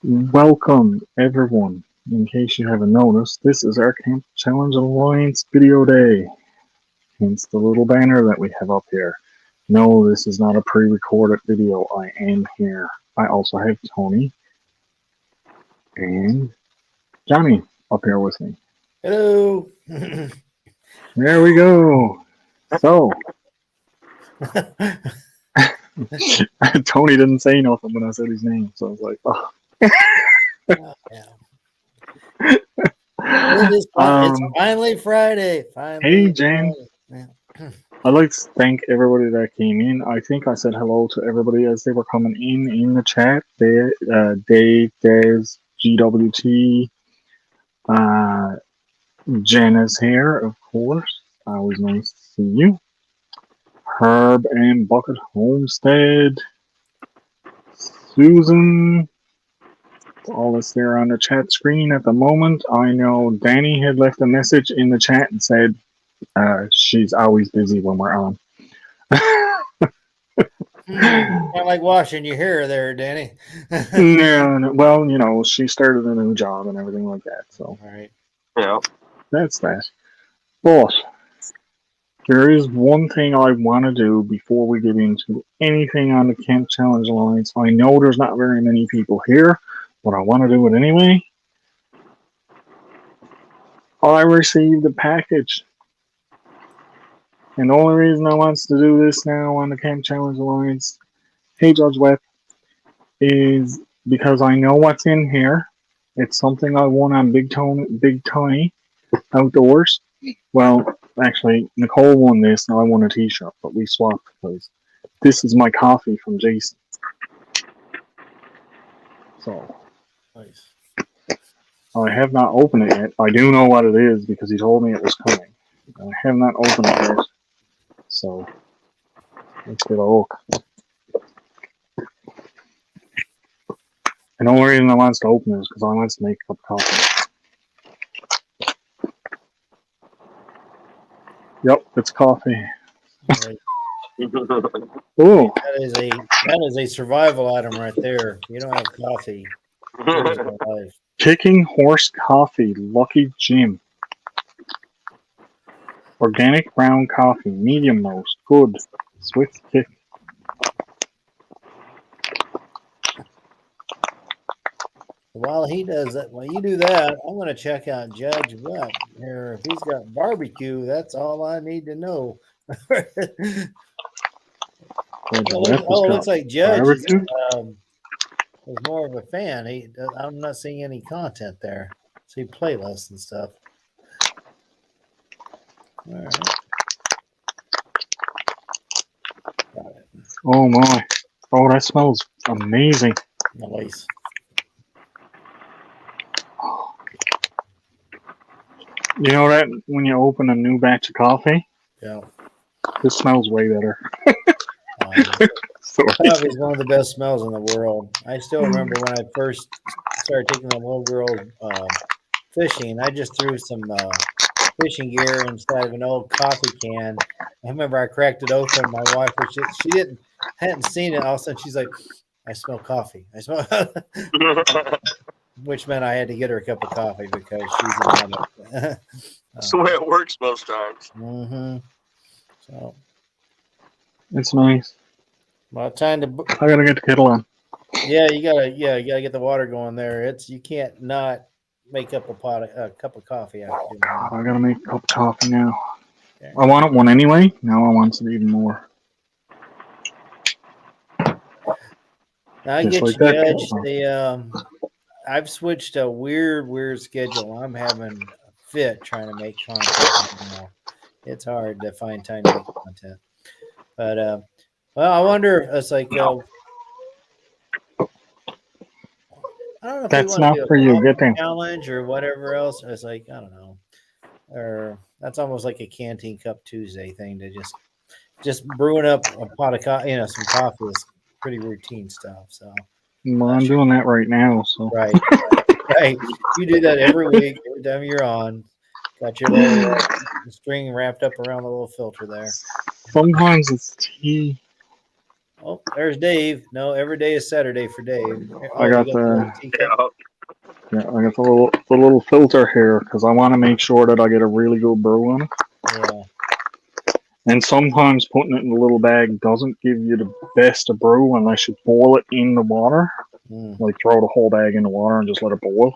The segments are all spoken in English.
Welcome, everyone. In case you haven't noticed, this is our Camp Challenge Alliance video day, hence the little banner that we have up here. No, this is not a pre-recorded video. I am here. I also have Tony and Johnny up here with me. Hello. There we go. So, Tony didn't say nothing when I said his name, so I was like, oh. It's finally Friday. Hey, Jen. I'd like to thank everybody that came in. I think I said hello to everybody as they were coming in the chat. Dave, Des, GWT, Jen is here, of course. Always nice to see you. Herb and Bucket Homestead. Susan. All that's there on the chat screen at the moment. I know Danny had left a message in the chat and said she's always busy when we're on. I like washing your hair there, Danny. No, well, she started a new job and everything like that. So, all right. Yeah. That's that. But there is one thing I want to do before we get into anything on the Camp Challenge Alliance. I know there's not very many people here, but I want to do it anyway. I received a package. And the only reason I want to do this now on the Camp Challenge Alliance, hey Judge Webb, is because I know what's in here. It's something I won on Big Tony Outdoors. Well, actually, Nicole won this, and I won a T-shirt, but we swapped because this is my coffee from Jason. So, Nice. I have not opened it yet. I do know what it is because he told me it was coming. I have not opened it yet. So, let's get a look. And the only reason I want to open it is because I want to make a cup of coffee. Yep, it's coffee. Right. Ooh. That is a survival item right there. You don't have coffee. Kicking Horse Coffee, Lucky Jim. Organic brown coffee, medium roast, good. Swift kick. While he does that, while you do that, I'm going to check out Judge Webb here. If he's got barbecue, that's all I need to know. It looks like Judge is more of a fan. I'm not seeing any content there. See playlists and stuff. All right. Got it. Oh my. Oh, that smells amazing. Nice. You know that when you open a new batch of coffee? Yeah. This smells way better. Coffee is one of the best smells in the world. I still remember when I first started taking the little girl fishing. I just threw some fishing gear inside of an old coffee can. I remember I cracked it open. My wife, she hadn't seen it. All of a sudden, she's like, "I smell coffee. I smell," which meant I had to get her a cup of coffee because she's in it. That's the way it works most times. Mm-hmm. So it's nice. Well, time to. I gotta get the kettle on. Yeah, you gotta get the water going there. You can't not make up a cup of coffee after doing that. I gotta make a cup of coffee now. Okay. I wanted one anyway. Now I want some even more. Now I get like you, Judge. I've switched a weird schedule. I'm having a fit trying to make content now. It's hard to find time to make content. But well, I wonder. It's like I don't know if that's not for you. Get there. Challenge or whatever else. It's like I don't know. Or that's almost like a Canteen Cup Tuesday thing to just brewing up a pot of coffee. Some coffee is pretty routine stuff. So. Well, I'm doing that right now. So right. You do that every week. Every time you're on, got your little string wrapped up around the little filter there. Sometimes it's tea. Oh, there's Dave. No, every day is Saturday for Dave. I Oh, got you got the little the teacup? Yeah. I got the little filter here because I want to make sure that I get a really good brew on it. Yeah. And sometimes putting it in a little bag doesn't give you the best of brew unless you boil it in the water. Mm. Like throw the whole bag in the water and just let it boil.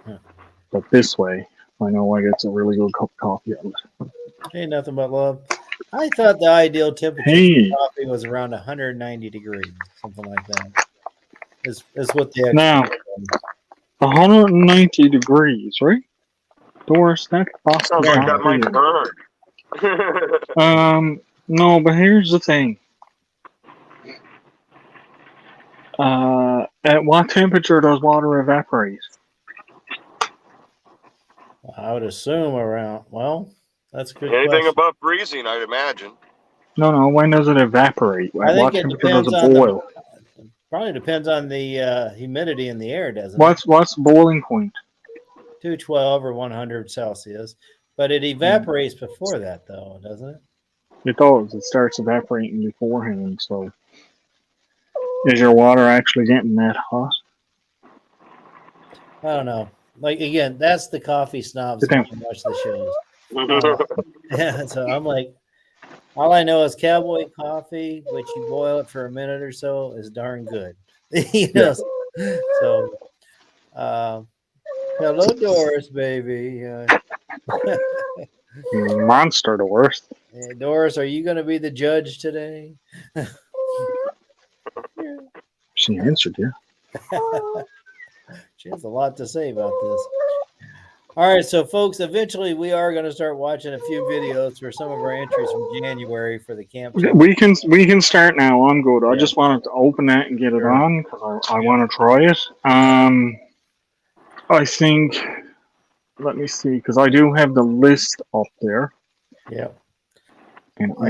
Yeah. But this way, I know I get a really good cup of coffee out of it. Ain't nothing but love. I thought the ideal temperature Hey, for coffee was around 190 degrees, something like that. Is what the now expert said. 190 degrees, right? Doris, that Sounds Boston's like not that for might you. burn. No, but here's the thing. At what temperature does water evaporate? I would assume around. Well, that's a good Anything question. above freezing, I'd imagine. No, when does it evaporate? I At think what it temperature does depends it on the boil? probably depends on the humidity in the air, doesn't it? What's the boiling point? 212 or 100 Celsius, but it evaporates before that, though, doesn't it? It does. It starts evaporating beforehand. So, is your water actually getting that hot? I don't know. Like again, that's the coffee snobs Sit down. when I watch the shows. Yeah, so I'm like, all I know is Cowboy coffee, which you boil it for a minute or so, is darn good. You know, so hello, Doris, baby. Monster the worst. Doris, are you going to be the judge today? She answered you. She has a lot to say about this. All right, so folks, eventually we are going to start watching a few videos for some of our entries from January for the camp challenge. We can start now. I'm good. I Yeah. just wanted to open that and get it Sure. on because I Yeah. want to try it. I think. Let me see, because I do have the list up there, Yeah. and I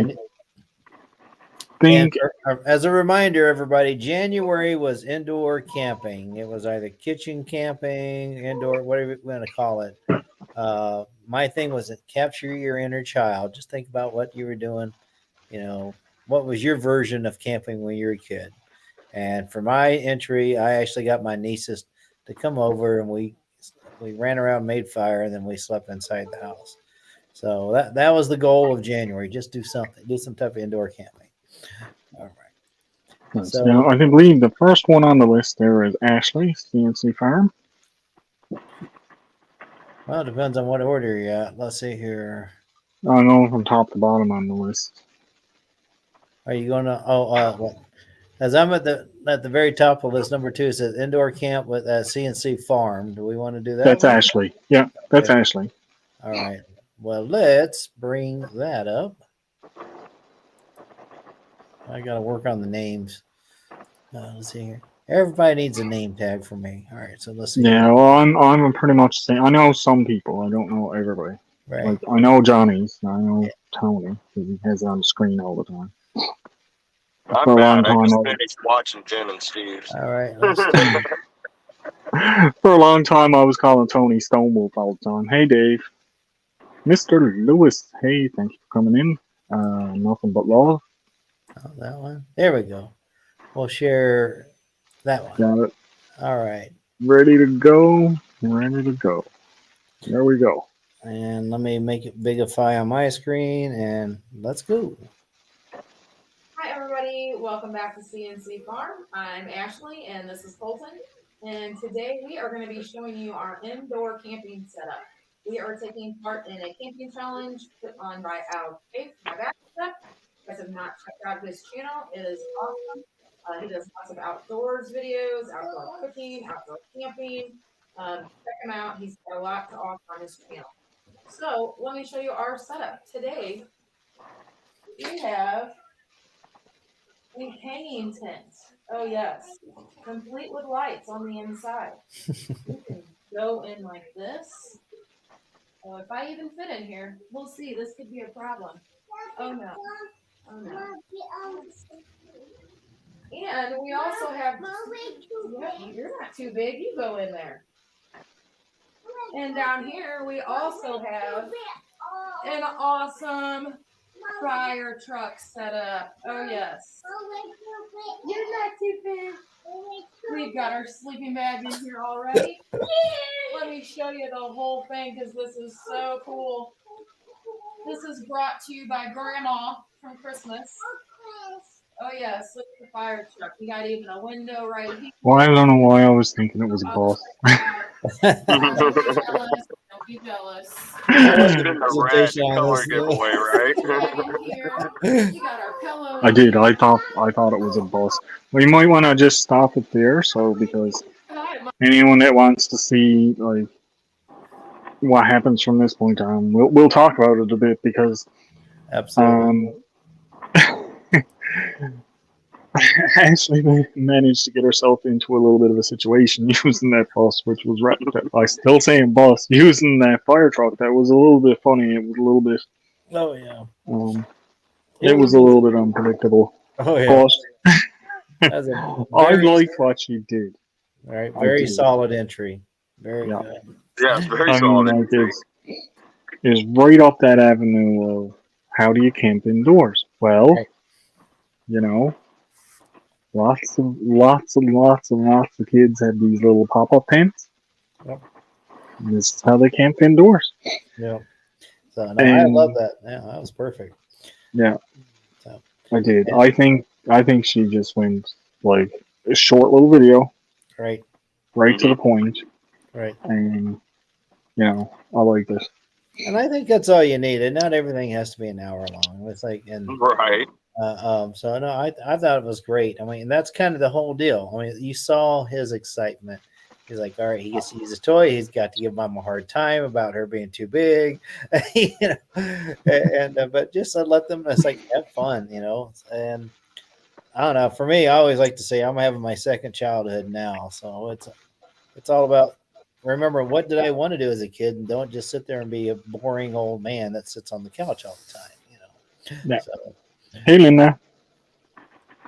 And think as a reminder, everybody, January was indoor camping. It was either kitchen camping, indoor, whatever you want to call it. My thing was to capture your inner child. Just think about what you were doing. You know, what was your version of camping when you were a kid? And for my entry, I actually got my nieces to come over, and we ran around, made fire, and then we slept inside the house. So that was the goal of January. Just do something, do some type of indoor camping. All right. yes, So, now I can believe the first one on the list there is Ashley CNC Farm. well, it depends on what order you're at. Let's see here. I know from top to bottom on the list. Are you going to? What? As I'm at the very top of list, number 2 it says indoor camp with CNC Farm. Do we want to do that? That's one? Ashley. Yeah, that's Okay. Ashley. All right. Well, let's bring that up. I got to work on the names. Let's see here. Everybody needs a name tag for me. All right, so let's see. Yeah, Here. well, I'm pretty much the same. I know some people. I don't know everybody. Right. Like I know Johnny's. I know Tony because he has it on the screen all the time. I'm For a long bad. I time, just finished watching Jen and Steve. All right. for a long time, I was calling Tony Stonewolf all the time. Hey, Dave, Mr. Lewis. Hey, thank you for coming in. Nothing but love. Oh, that one. There we go. We'll share that one. Got it. All right. Ready to go. Ready to go. There we go. And let me make it bigify on my screen, and let's go. Hi, everybody. Welcome back to CNC Farm. I'm Ashley, and this is Colton. And today we are going to be showing you our indoor camping setup. We are taking part in a camping challenge put on by Al Faith, my back step. If you guys have not checked out his channel, it is awesome. He does lots of outdoors videos, outdoor cooking, outdoor camping. Check him out. He's got a lot to offer on his channel. So let me show you our setup. Today, we have a hanging tent. Oh yes, complete with lights on the inside. You can go in like this. Oh, if I even fit in here, we'll see. This could be a problem. Oh no. Oh no. And we also have. Yeah, you're not too big. You go in there. And down here we also have an awesome fire truck set up. Oh yes. You're not too big. We've got our sleeping bag in here already. Let me show you the whole thing because this is so cool. This is brought to you by Grandma from Christmas. Oh yes, look at the fire truck. We got even a window right here. Well, I don't know why I was thinking it was a boss. Don't be jealous. Don't be jealous. Get in the red Presentation on color this. giveaway, right? Right in here. We got our pillows. I did. I thought it was a boss. We might want to just stop it there, so because anyone that wants to see like what happens from this point on, we'll talk about it a bit because Absolutely. Ashley managed to get herself into a little bit of a situation using that bus, which was right. I still saying bus using that fire truck. That was a little bit funny. It was a little bit. Oh yeah. It was a little bit unpredictable. Oh yeah. But That's a I very, like what she did. all right, I very do. solid entry. Very Yeah. good. Yeah, it's very I mean, solid. like is right up that avenue of how do you camp indoors? Well, Right. you know, lots of kids had these little pop-up tents. Yep. And this is how they camp indoors. Yeah. So no, I And- love that. Yeah, that was perfect. Yeah, So, I did. Yeah. I think she just went like a short little video, right, right to the point, right. and you know, I like this. And I think that's all you need. And not everything has to be an hour long. It's like, and Right. so no, I thought it was great. I mean, and that's kind of the whole deal. I mean, you saw his excitement. He's like, all right, he gets to use a toy. He's got to give mom a hard time about her being too big, you know. And but just let them. It's like have fun, you know. And I don't know. For me, I always like to say I'm having my second childhood now, so it's all about remember what did I want to do as a kid, and don't just sit there and be a boring old man that sits on the couch all the time, you know. Yeah. So, Hey, Linda.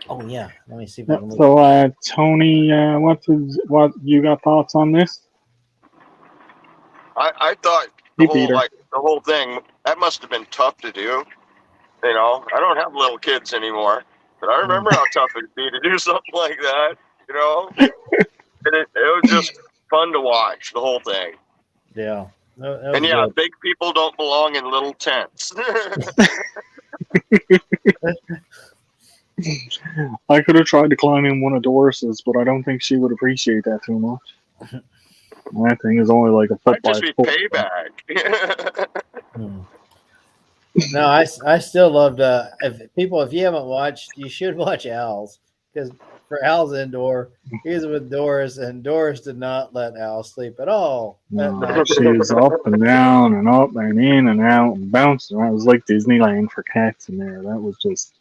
oh yeah, let me see if I can move. So, Tony, what you got thoughts on this? I thought Hey, the Peter. whole thing, that must have been tough to do. You know, I don't have little kids anymore, but I remember how tough it'd be to do something like that, you know? And it was just fun to watch, the whole thing. Yeah. That was And yeah, good. big people don't belong in little tents. I could have tried to climb in one of Doris's, but I don't think she would appreciate that too much. That thing is only like a foot That'd just by be foot. payback. No, I still loved if you haven't watched, you should watch Al's, because for Al's indoor, he's with Doris, and Doris did not let Al sleep at all at No, night. she was up and down and up and in and out and bouncing around. It was like Disneyland for cats in there. That was just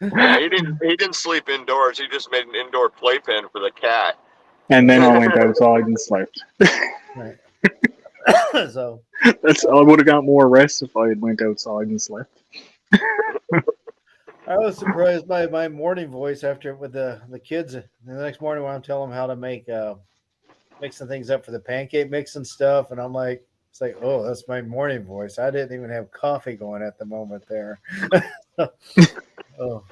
Yeah, he didn't sleep indoors. He just made an indoor playpen for the cat. And then I went outside and slept. Right. So I would have got more rest if I had went outside and slept. I was surprised by my morning voice after with the kids. The next morning when I'm telling them how to make mixing things up for the pancake mix and stuff, and I'm like, it's like, oh, that's my morning voice. I didn't even have coffee going at the moment there. Oh,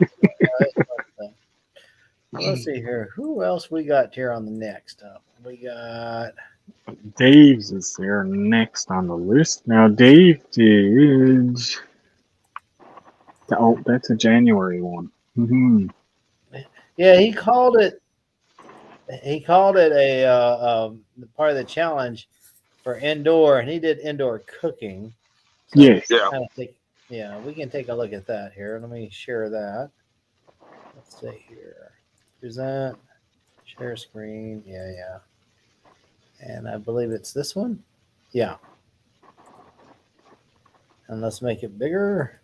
let's see here. Who else we got here on the next up? We got Dave's is there next on the list. Now, Dave did. Oh, that's a January one. Mm-hmm. yeah. He called it a part of the challenge for indoor, and he did indoor cooking. So Yes. Yeah. yeah, we can take a look at that here. Let me share that. Let's see here. Present, share screen. Yeah. And I believe it's this one. Yeah. And let's make it bigger.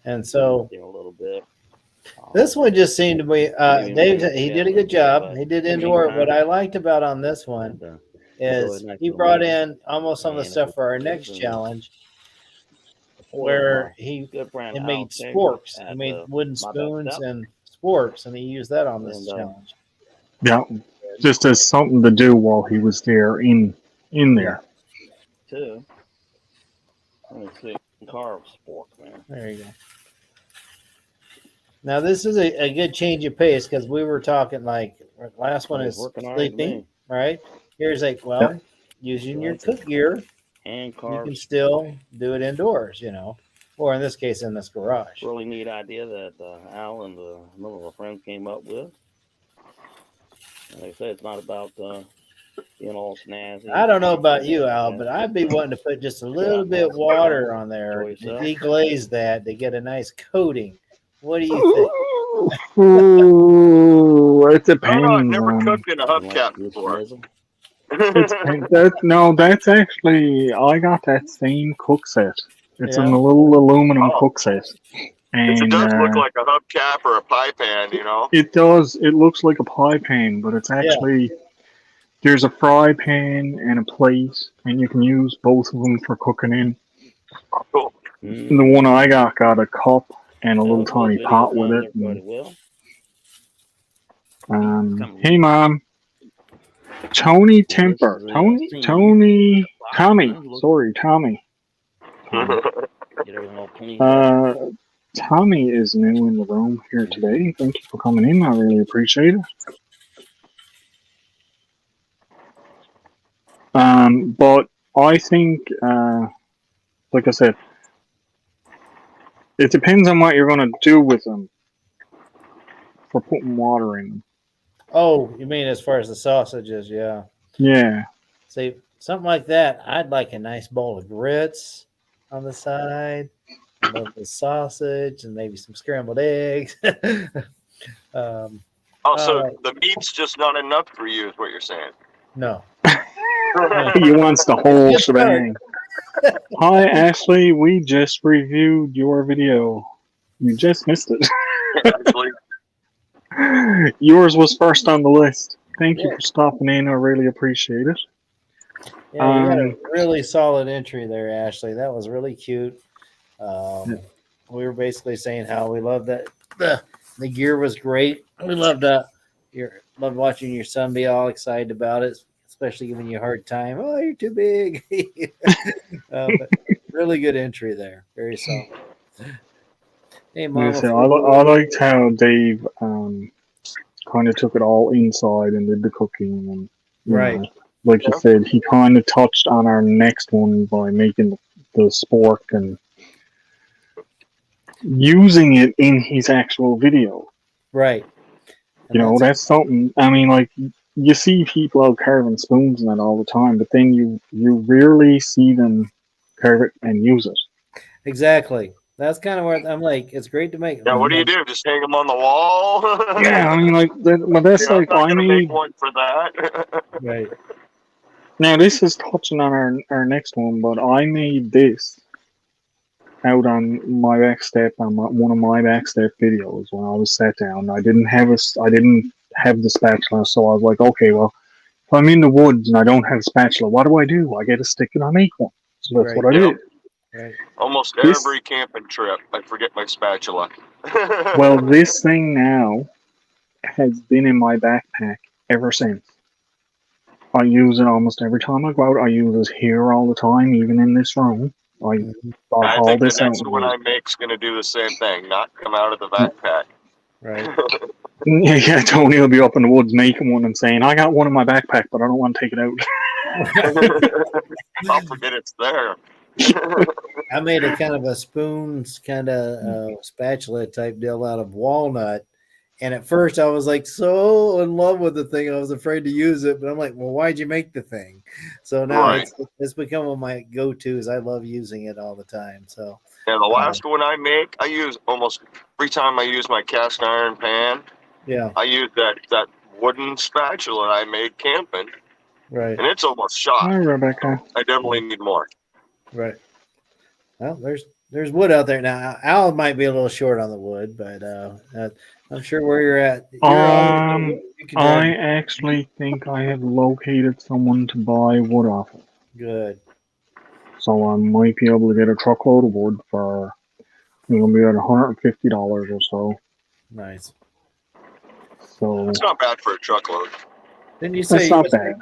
And so a little bit. this one just seemed to be Dave. He did a good job. He did indoor. meantime- What I liked about on this one is he brought in almost some of the stuff for our next challenge, where he made sporks. He made wooden spoons and sporks, and he used that on this challenge. Yeah. Just as something to do while he was there in there. too. Let me see. Carve spork, man. There you go. Now this is a good change of pace because we were talking like last one It's is working all right to sleeping, me. right? Here's like, well, using your cook gear, Hand you carved. can still do it indoors, or in this case in this garage. Really neat idea that Al and the little friends came up with. And like I said, it's not about being all snazzy. I don't know about you, Al, but I'd be wanting to put just a little Yeah. bit of water on there Enjoy to yourself. deglaze that to get a nice coating. What do you think? Ooh, it No, depends. I've never on, cooked in a Like hubcap good before. schnizzle. that's actually I got that same cook set. It's in Yeah. the little aluminum Oh. cook set, It and does look like a hubcap or a pie pan, it does. It looks like a pie pan, but it's actually there's a fry pan and a plate, and you can use both of them for cooking in. Cool. The one I got a cup and a little Those tiny video pot with finds it. everybody well. Hey, Mom. Tony Temper. Tommy. Sorry, Tommy. Get everything all cleaned up. Tommy is new in the room here today. Thank you for coming in. I really appreciate it. But I think, like I said, it depends on what you're going to do with them for putting water in them. Oh, you mean as far as the sausages? Yeah. Yeah. See, something like that. I'd like a nice bowl of grits on the side, a little bit of sausage, and maybe some scrambled eggs. So right. the meat's just not enough for you, is what you're saying. No. He wants the whole Good start. shebang. Hi, Ashley. We just reviewed your video. You just missed it. Actually, Yours was first on the list. Thank you for stopping in. I really appreciate it. Yeah, you got a really solid entry there, Ashley. That was really cute. We were basically saying how we loved that the gear was great. We loved loved watching your son be all excited about it, especially giving you a hard time. Oh, you're too big. But really good entry there. Very solid. Hey, Mama. I liked how Dave kind of took it all inside and did the cooking. And, Right. like you said, he kind of touched on our next one by making the spork and using it in his actual video. Right. And that's something. I mean, like, you see people out carving spoons and that all the time, but then you rarely see them carve it and use it. Exactly. That's kind of where I'm like, it's great to make. yeah. What do you do? Just hang them on the wall? Yeah, I mean, like, that's I'm like, not I gonna made. make one for that. Right. Now, this is touching on our next one, but I made this out on my back step on one of my back step videos when I was sat down. I didn't have the spatula, so I was like, okay, well, if I'm in the woods and I don't have a spatula, what do? I get a stick and I make one. So that's what I did. Right. Almost every camping trip, I forget my spatula. Well, this thing now has been in my backpack ever since. I use it almost every time I go out. I use it here all the time, even in this room. I I haul think the this out. next one I make's going to do the same thing, not come out of the backpack. Right. Yeah, Tony will be up in the woods making one and saying, I got one in my backpack, but I don't want to take it out. I'll forget it's there. I made a kind of a spoons kind of spatula type deal out of walnut. And at first I was like so in love with the thing. I was afraid to use it, but I'm like, well, why'd you make the thing? So now it's become one of my go-tos. I love using it all the time. So yeah, the last one I make, I use almost every time I use my cast iron pan. Yeah. I use that wooden spatula I made camping. Right. And it's almost shot. Hi, Rebecca. I definitely need more. Right. Well, there's wood out there now. Al might be a little short on the wood, but I'm sure where you're at. I actually think I have located someone to buy wood off of. Good. So I might be able to get a truckload of wood for it'll be at $150 or so. Nice. So it's not bad for a truckload. Didn't you say that's not bad.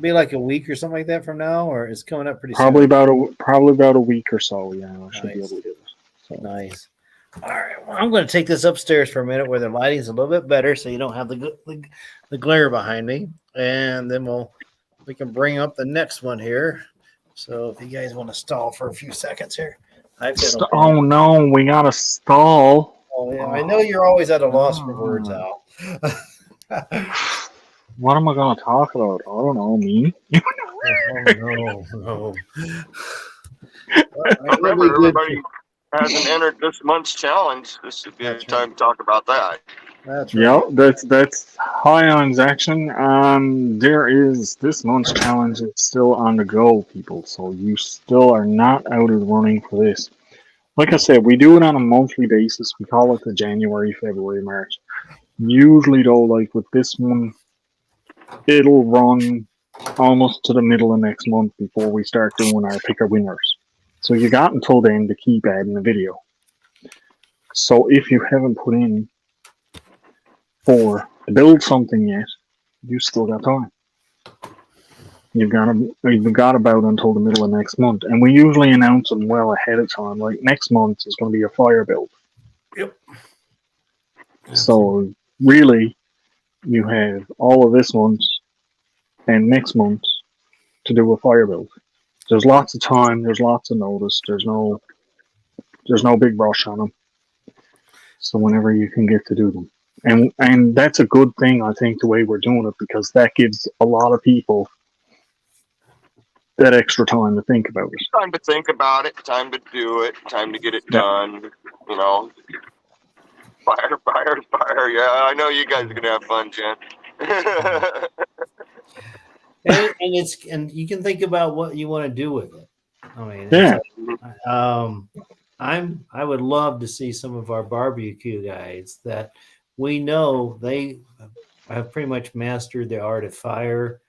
be like a week or something like that from now, or it's coming up pretty Probably soon. about a week or so. Yeah, I should be Nice. able to do it. So, Nice. All right. Well, I'm going to take this upstairs for a minute where the lighting's a little bit better, so you don't have the glare behind me, and then we can bring up the next one here. So if you guys want to stall for a few seconds here, I've got oh no, we got to stall. Oh, yeah. I know you're always at a loss for words, Ah. Al. What am I going to talk about? I don't know. Me? Oh, no. Remember, everybody hasn't entered this month's challenge. This would be a That's time to talk about that. That's right. Yep, that's high on action. There is this month's challenge. It's still on the go, people. So you still are not out of the running for this. Like I said, we do it on a monthly basis. We call it the January, February, March. Usually, though, like with this one, it'll run almost to the middle of next month before we start doing our pick of winners. So you got until then to keep adding the video. So if you haven't put in for build something yet, you still got time. You've got about until the middle of next month, and we usually announce them well ahead of time. Like next month is going to be a fire build. Yep. So really, you have all of this month and next month to do a fire build. There's lots of time. There's lots of notice. There's no big rush on them. So whenever you can get to do them. And that's a good thing, I think, the way we're doing it, because that gives a lot of people that extra time to think about it. Time to think about it, time to do it, time to get it done. You know, fire. Yeah, I know you guys are gonna have fun, Jen. and you can think about what you want to do with it. I mean, Yeah. I would love to see some of our barbecue guys that we know they have pretty much mastered the art of fire.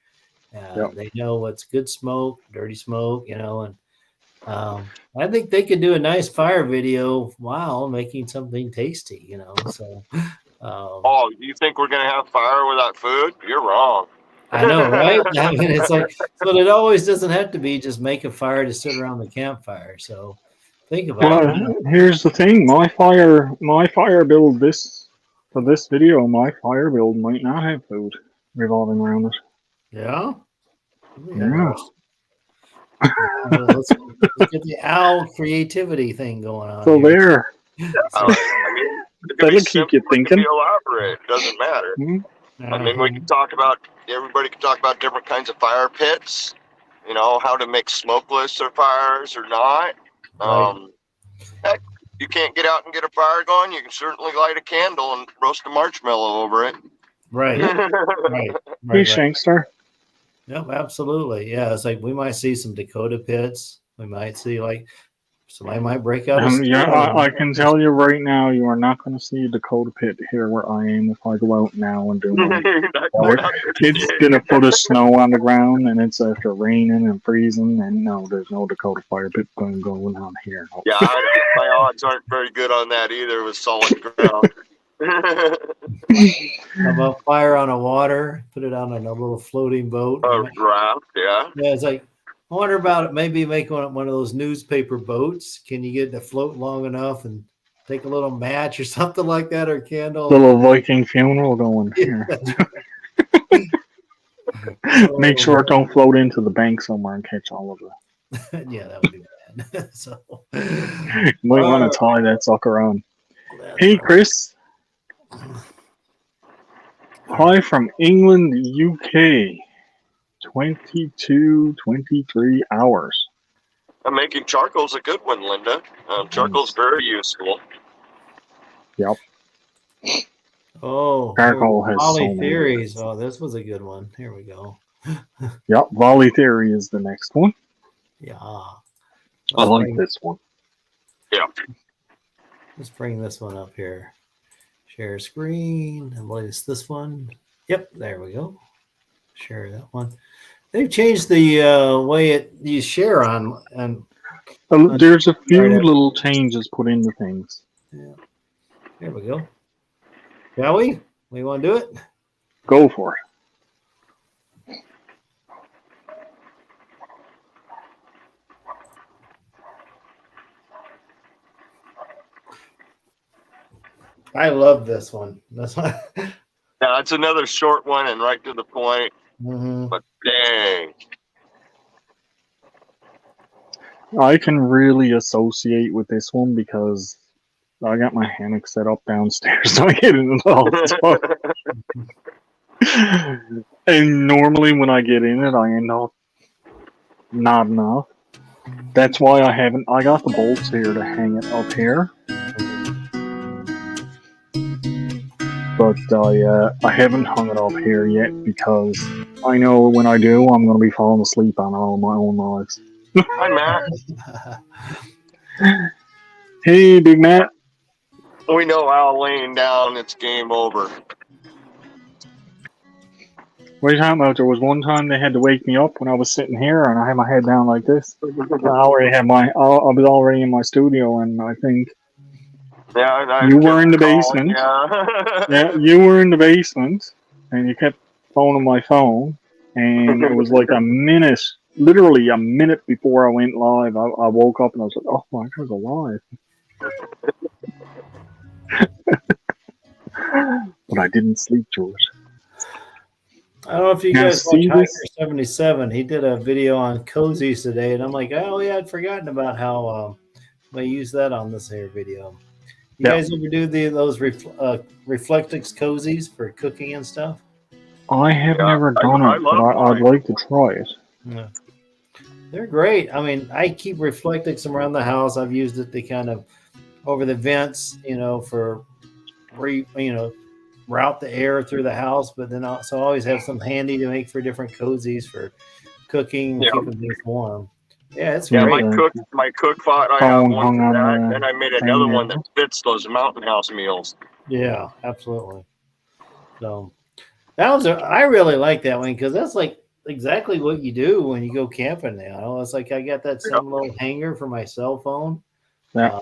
Yep. They know what's good smoke, dirty smoke, and I think they could do a nice fire video while making something tasty, So, Oh, you think we're gonna have fire without food? You're wrong. I know, right? I mean, it's like, but it always doesn't have to be just make a fire to sit around the campfire. So think about it. Well, here's the thing. My fire build for this video, my fire build might not have food revolving around it. Yeah. Yeah. Let's get the owl creativity thing going on. So here. there. I mean, it could That'll be keep simple, you it could thinking. be elaborate. Doesn't matter. I mean, we can talk about, everybody can talk about different kinds of fire pits, how to make smokeless or fires or not. Heck, you can't get out and get a fire going, you can certainly light a candle and roast a marshmallow over it. Right. Hey, Right. Shankster. Yep, absolutely. Yeah, it's like we might see some Dakota pits. We might see somebody might break out. I can tell you right now, you are not going to see a Dakota pit here where I am if I go out now and do it. It's going to put a snow on the ground, and it's after raining and freezing, and no, there's no Dakota fire pit going on here. No. Yeah, my odds aren't very good on that either with solid ground. How about fire on a water? Put it on a little floating boat. A raft, yeah. Yeah, it's like, I wonder about it. Maybe make one of those newspaper boats. Can you get it to float long enough and take a little match or something like that, or candle? Little Viking funeral going here. Make sure it don't float into the bank somewhere and catch all of it. Yeah, that would be bad. So you might want to tie that sucker on. Hey, Chris. Hi from England, UK. 22, 23 hours. Making charcoal's a good one, Linda. Charcoal's very useful. Yep. Oh, Charcoal has Volley so many Theories. Oh, this was a good one. Here we go. Yep, Volley Theory is the next one. Yeah. I like this one. Yeah. Let's bring this one up here. Share screen. And what is this one? Yep, there we go. Share that one. They've changed the way you share on. And there's a few little changes put into things. Yeah. There we go. Shall we? We want to do it? Go for it. I love this one. That's one. Yeah, it's another short one and right to the point. Mhm. But dang, I can really associate with this one because I got my hammock set up downstairs, so I get in it all the time. And normally when I get in it, I end up nodding off. That's why I haven't. I got the bolts here to hang it up here, but I haven't hung it up here yet because I know when I do, I'm going to be falling asleep on all my own lives. hi Matt. Hey, Big Matt. We know Al laying down. It's game over. What are you talking about? There was one time they had to wake me up when I was sitting here, and I had my head down like this. I was already in my studio, and I think Yeah, and I you kept were in the calling, basement. Yeah. Yeah, you were in the basement, and you kept phoning my phone, and it was like a minute, literally a minute before I went live. I woke up and I was like, "Oh my God, alive!" But I didn't sleep through it. I don't know if you Now, guys watch see Hiker this? 77. He did a video on cozies today, and I'm like, oh yeah, I'd forgotten about how I use that on this here video. You Yeah. guys ever do those Reflectix cozies for cooking and stuff? I have Yeah, never done I it, but love I'd mine. like to try it. Yeah. They're great. I mean, I keep Reflectix around the house. I've used it to kind of over the vents, for route the air through the house, but then also always have some handy to make for different cozies for cooking, Yeah. keeping things warm. Yeah, it's Yeah, great. my cook pot. I have Phone one hung for on that, the and I made thing another there. one that fits those mountain house meals. Yeah, absolutely. So I really like that one because that's like exactly what you do when you go camping now. It's like I got that same little hanger for my cell phone. Yeah.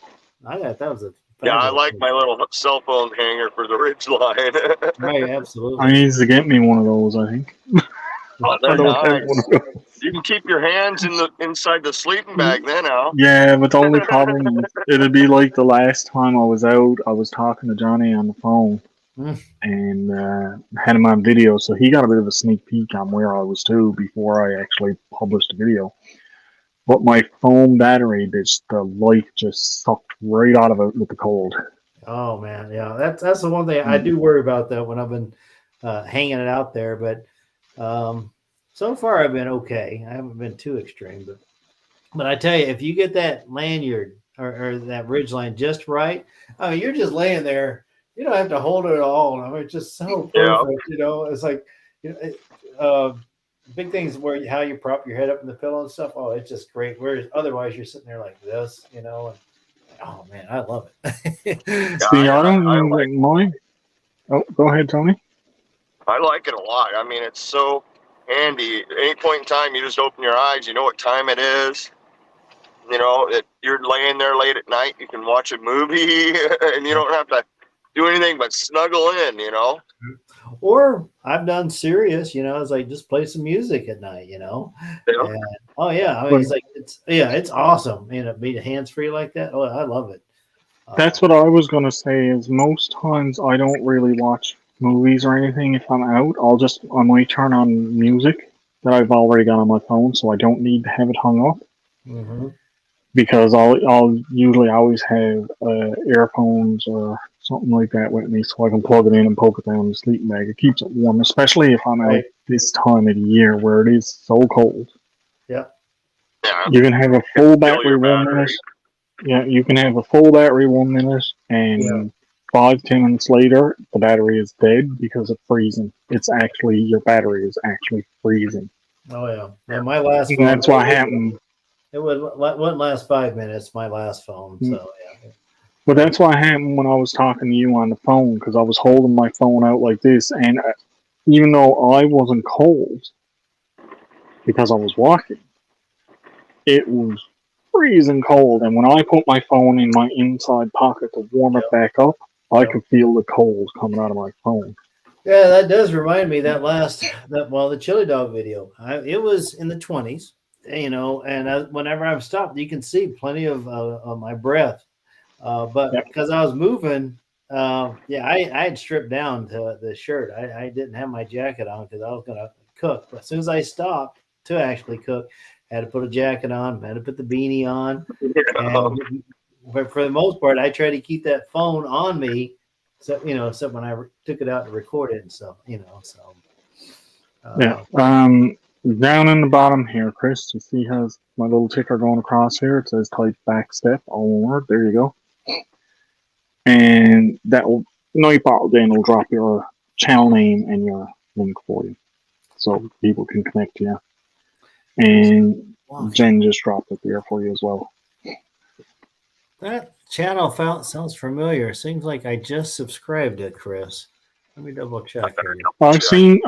I thought that was a Yeah, I fabulous like thing. my little cell phone hanger for the ridge line. Right, I absolutely. need to get me one of those, I think. Oh, I they're don't have one nice. of those. You can keep your hands inside the sleeping bag then, Al. Yeah, but the only problem is it'd be like the last time I was out, I was talking to Johnny on the phone Mm. and had him on video, so he got a bit of a sneak peek on where I was too before I actually published the video. But my phone battery, the life just sucked right out of it with the cold. Oh man, yeah, that's the one thing I do worry about that when I've been hanging it out there. But so far I've been okay. I haven't been too extreme, but I tell you, if you get that lanyard or that ridge line just right, I mean, you're just laying there. You don't have to hold it at all. I mean, it's just so Yeah. perfect. It's like big things where how you prop your head up in the pillow and stuff. Oh, it's just great. Whereas otherwise, you're sitting there like this, and oh man, I love it. See, I don't I use like mine. Oh, go ahead, Tony. I like it a lot. I mean, it's so handy. At any point in time, you just open your eyes. You know what time it is. You're laying there late at night. You can watch a movie, and you don't have to do anything but snuggle in. Or I've done serious, it's like just play some music at night, Yeah. And, oh yeah, I mean it's awesome, be hands free like that. Oh, I love it. That's what I was gonna say. Is most times I don't really watch movies or anything if I'm out. I might turn on music that I've already got on my phone, so I don't need to have it hung up. Mm-hmm. Because I'll usually always have earphones or something like that with me, so I can plug it in and poke it down the sleeping bag. It keeps it warm, especially if I'm out this time of the year where it is so cold. Yeah. You can have a full Fill battery your 1 battery. minute. Yeah, you can have a full battery 1 minute, and 5-10 minutes later, the battery is dead because it's freezing. Your battery is actually freezing. Oh yeah. And my last And phone, that's what happened. it wouldn't last 5 minutes. My last phone, so yeah. But that's what happened when I was talking to you on the phone, because I was holding my phone out like this, and even though I wasn't cold because I was walking, it was freezing cold. And when I put my phone in my inside pocket to warm it back up, I could feel the cold coming out of my phone. Yeah, that does remind me the chili dog video. It was in the 20s, and whenever I've stopped, you can see plenty of my breath. But because I was moving, Yeah, I had stripped down to the shirt. I didn't have my jacket on because I was going to cook. But as soon as I stopped to actually cook, I had to put a jacket on, had to put the beanie on. And but for the most part, I try to keep that phone on me. So, except when I took it out to record it and stuff, so. Yeah. Down in the bottom here, Chris, you see has my little ticker going across here. It says type backstep, all one word. There you go. And that will Nightbot then will drop your channel name and your link for you, so people can connect to you. And Jen just dropped it there for you as well. That channel sounds familiar. Seems like I just subscribed it, Chris. Let me double check here. I've seen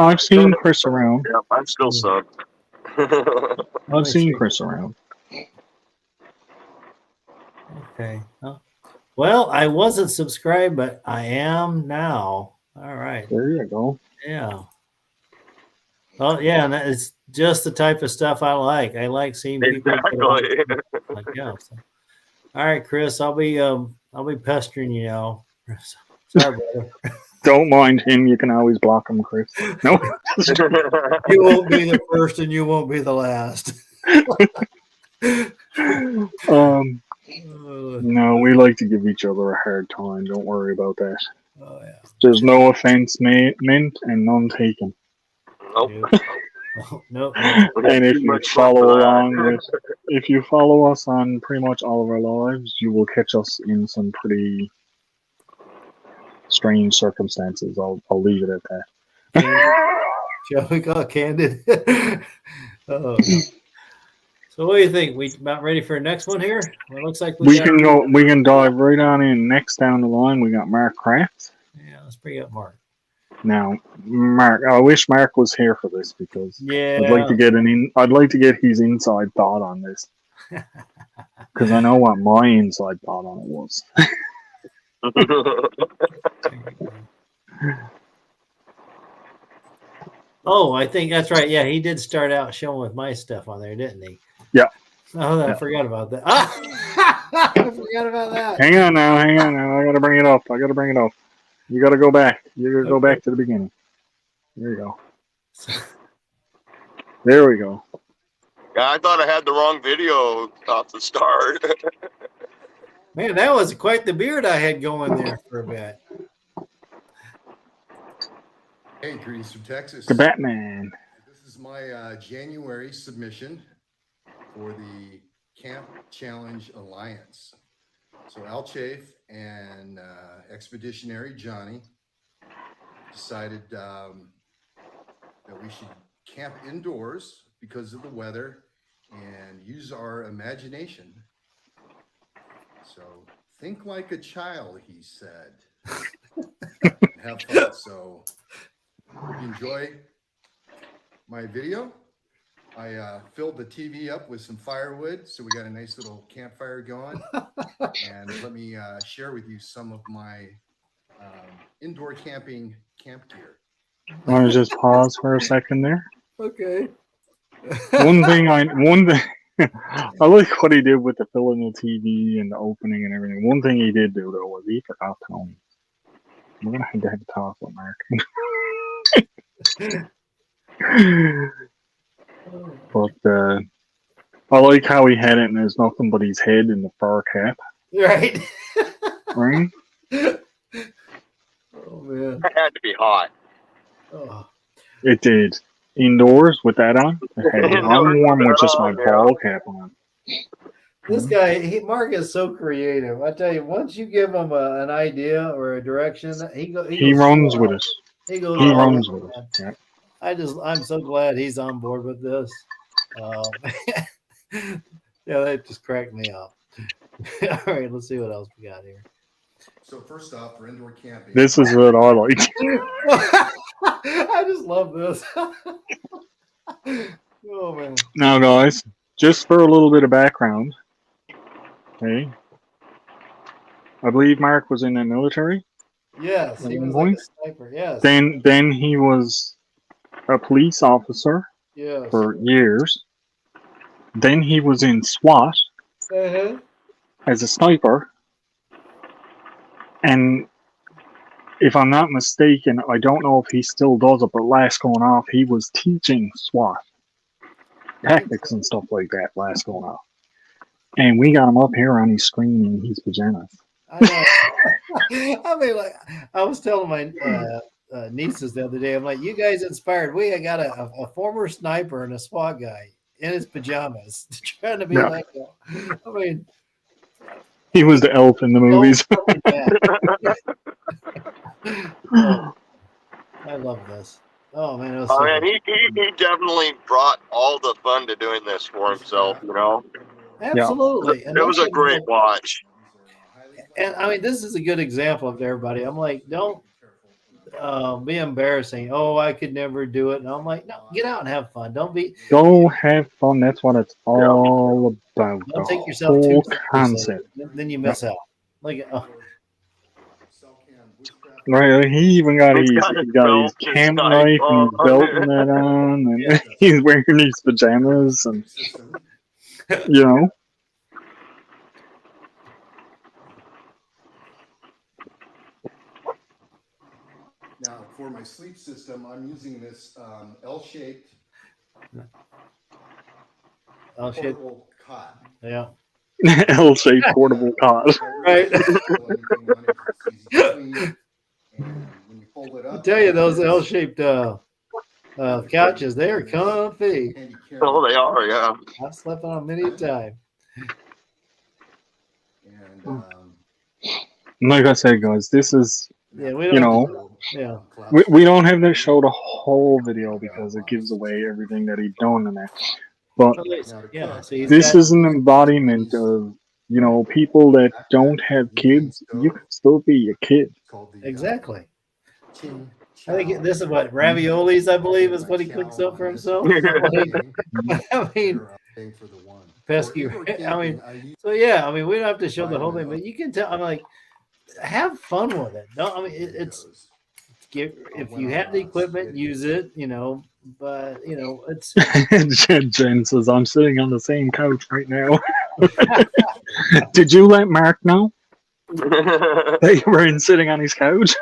Chris around. Yeah, I'm still subbed. I've seen Chris around. Okay. Well, I wasn't subscribed, but I am now. All right. There you go. Yeah. Oh, yeah, and it's just the type of stuff I like. I like seeing people. Exactly. Like, yeah. So. All right, Chris. I'll be pestering you now. Sorry, brother. Don't mind him. You can always block him, Chris. No. You won't be the first, and you won't be the last. No, we like to give each other a hard time. Don't worry about that. Oh yeah. There's no offense meant and none taken. Nope. Nope. And if you follow if you follow us on pretty much all of our lives, you will catch us in some pretty strange circumstances. I'll leave it at that. Shall we call Candid? Oh. So what do you think? We about ready for the next one here? Well, it looks like we can dive right on in. Next down the line, we got Mark Kraft. Yeah, let's bring up Mark. Now, Mark, I wish Mark was here for this because yeah, I'd like to get his inside thought on this because I know what my inside thought on it was. Oh, I think that's right. Yeah, he did start out showing with my stuff on there, didn't he? Yeah. Oh, I forgot about that. I forgot about that. Hang on now. I gotta bring it up. You gotta go back. You gotta go back to the beginning. There you go. There we go. Yeah, I thought I had the wrong video off the start. Man, that was quite the beard I had going there for a bit. Hey, greetings from Texas. The Batman. This is my January submission for the Camp Challenge Alliance. So Al Chafe and Expeditionary Johnny decided that we should camp indoors because of the weather and use our imagination. So think like a child, he said. Have fun. So hope you enjoy my video. I filled the TV up with some firewood, so we got a nice little campfire going. And let me share with you some of my indoor camping camp gear. Want to just pause for a second there? Okay. One thing I like what he did with the filling of the TV and the opening and everything. One thing he did do though was he forgot Tony. We're gonna have to talk with Mark. But I like how he had it and there's nothing but his head in the fur cap. Right. Right? Oh man. It had to be hot. Oh. It did. Indoors with that on. I'm warm with just my ball cap on. This guy, Mark is so creative. I tell you, once you give him an idea or a direction, he runs with us. He runs with us. Yeah. I'm so glad he's on board with this. Yeah, that just cracked me up. All right, let's see what else we got here. So first off, for indoor camping. This is what I like. I just love this. Oh man. Now guys, just for a little bit of background. Okay. I believe Mark was in the military. Yes, he was like a sniper. Yes. Then he was a police officer for years. Then he was in SWAT as a sniper. And if I'm not mistaken, I don't know if he still does it, but last going off, he was teaching SWAT tactics and stuff like that last going off. And we got him up here on his screen in his pajamas. I know. I mean, like I was telling my nieces the other day, I'm like, you guys inspired. We got a former sniper and a SWAT guy in his pajamas trying to be Yeah. like that. I mean, He was the elf in the movies. Oh, I love this. Oh man, it was so Oh man, good. he definitely brought all the fun to doing this for himself. You know, Absolutely. And it was a that's great watch. And I mean, this is a good example of everybody. I'm like, don't be embarrassing. Oh, I could never do it. And I'm like, no, get out and have fun. Don't be. Go have fun. That's what it's all about. Don't The take yourself too whole seriously. concept. Then you miss out. Like, oh, Right, he even got He's his, got his he got his belt, his camp knife knife and his on. belt and that on, and he's wearing his pajamas, and you know. Now, for my sleep system, I'm using this L-shaped oh shit. portable cot. Yeah. L-shaped portable cot. Right. I I tell you, those L-shaped couches, they are comfy. Oh, they are, yeah. I've slept on them many a time. And, Like I said, guys, this is Yeah, we You don't. know, Yeah. we don't have to show the whole video because it gives away everything that he's done in it. But Yeah. So he's this got, is an embodiment of, you know, people that don't have kids. You can still be a kid. exactly. I think this is what raviolis, I believe, is what he cooks up for himself. I mean, pesky. I mean, so yeah. I mean, we don't have to show the whole thing, but you can tell. I'm like, have fun with it. Don't. I mean, it's if you have the equipment, use it. You know, but you know, it's Jen says, I'm sitting on the same couch right now. Did you let Mark know that you were sitting on his couch?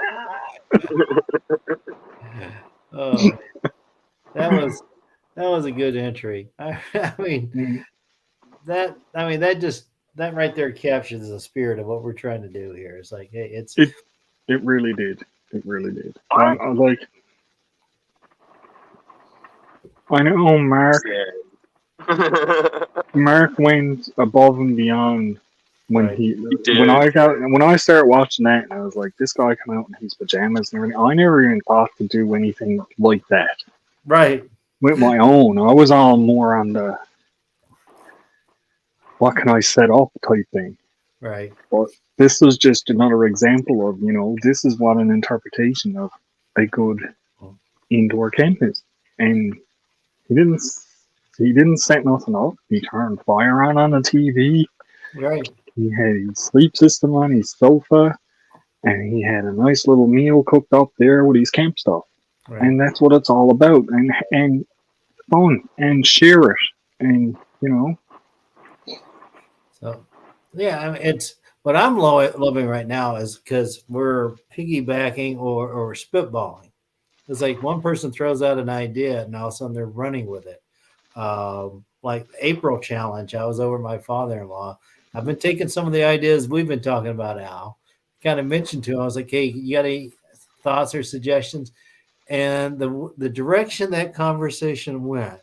oh, that was a good entry. I mean, that right there captures the spirit of what we're trying to do here. It's like, hey, It really did. It really did. I know Mark went above and beyond when Right. did. when I started watching that, and I was like, this guy come out in his pajamas and everything. I never even thought to do anything like that right. with my own. I was all more on the what can I set up type thing. Right. But this was just another example of, you know, this is what an interpretation of a good indoor camp is. And he didn't set nothing up. He turned fire on the TV. Right. He had his sleep system on his sofa, and he had a nice little meal cooked up there with his camp stuff. Right. And that's what it's all about. And fun and share it. And, you know. So, yeah, I mean, it's what I'm loving right now is because we're piggybacking or spitballing. It's like one person throws out an idea and all of a sudden they're running with it. Like April challenge, I was over at my father-in-law. I've been taking some of the ideas we've been talking about, Al. Kind of mentioned to him, I was like, hey, you got any thoughts or suggestions? And the direction that conversation went.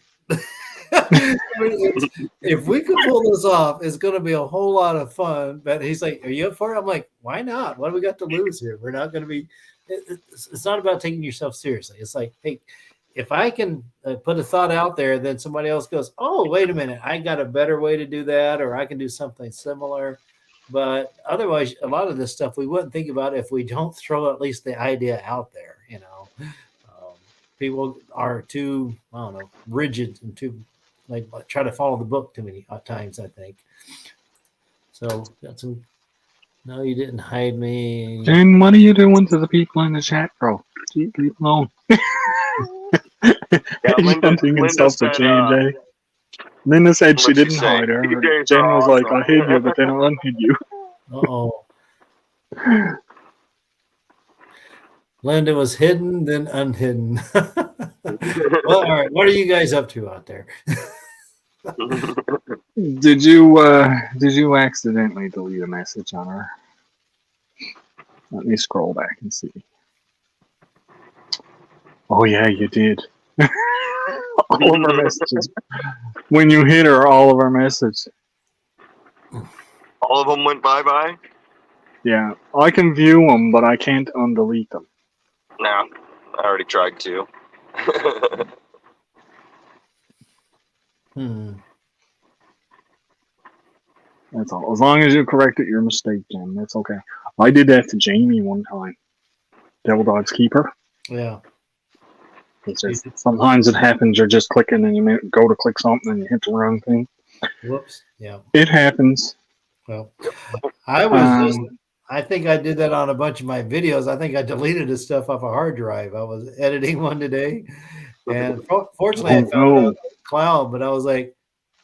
If we could pull this off, it's going to be a whole lot of fun. But he's like, "Are you up for it?" I'm like, "Why not? What do we got to lose here? We're not going to be." It's not about taking yourself seriously. It's like, hey, if I can put a thought out there, then somebody else goes, "Oh, wait a minute, I got a better way to do that, or I can do something similar." But otherwise, a lot of this stuff we wouldn't think about if we don't throw at least the idea out there. You know, people are too, I don't know, rigid and too. Like try to follow the book too many times, I think. So got some. No, you didn't hide me. Jen, what are you doing to the people in the chat, bro? Leave alone. Hunting and stuff for J&J. Linda said she What'd she didn't say? hide her. DJs Jen are was like, awesome. I hid you, but then I unhid you. Uh-oh. Linda was hidden, then unhidden. Well, all right. What are you guys up to out there? Did you accidentally delete a message on her? Let me scroll back and see. Oh yeah, you did. All of our messages. When you hit her, all of our messages. All of them went bye-bye? Yeah, I can view them, but I can't undelete them. Nah, I already tried to. That's all. As long as you corrected your mistake, Jim, that's okay. I did that to Jamie one time. Devil Dog's Keeper. Yeah. It's just, sometimes it happens. You're just clicking and you go to click something and you hit the wrong thing. Whoops. Yeah. It happens. Well, I think I did that on a bunch of my videos. I think I deleted the stuff off a hard drive. I was editing one today, and fortunately, I found it on cloud. But I was like,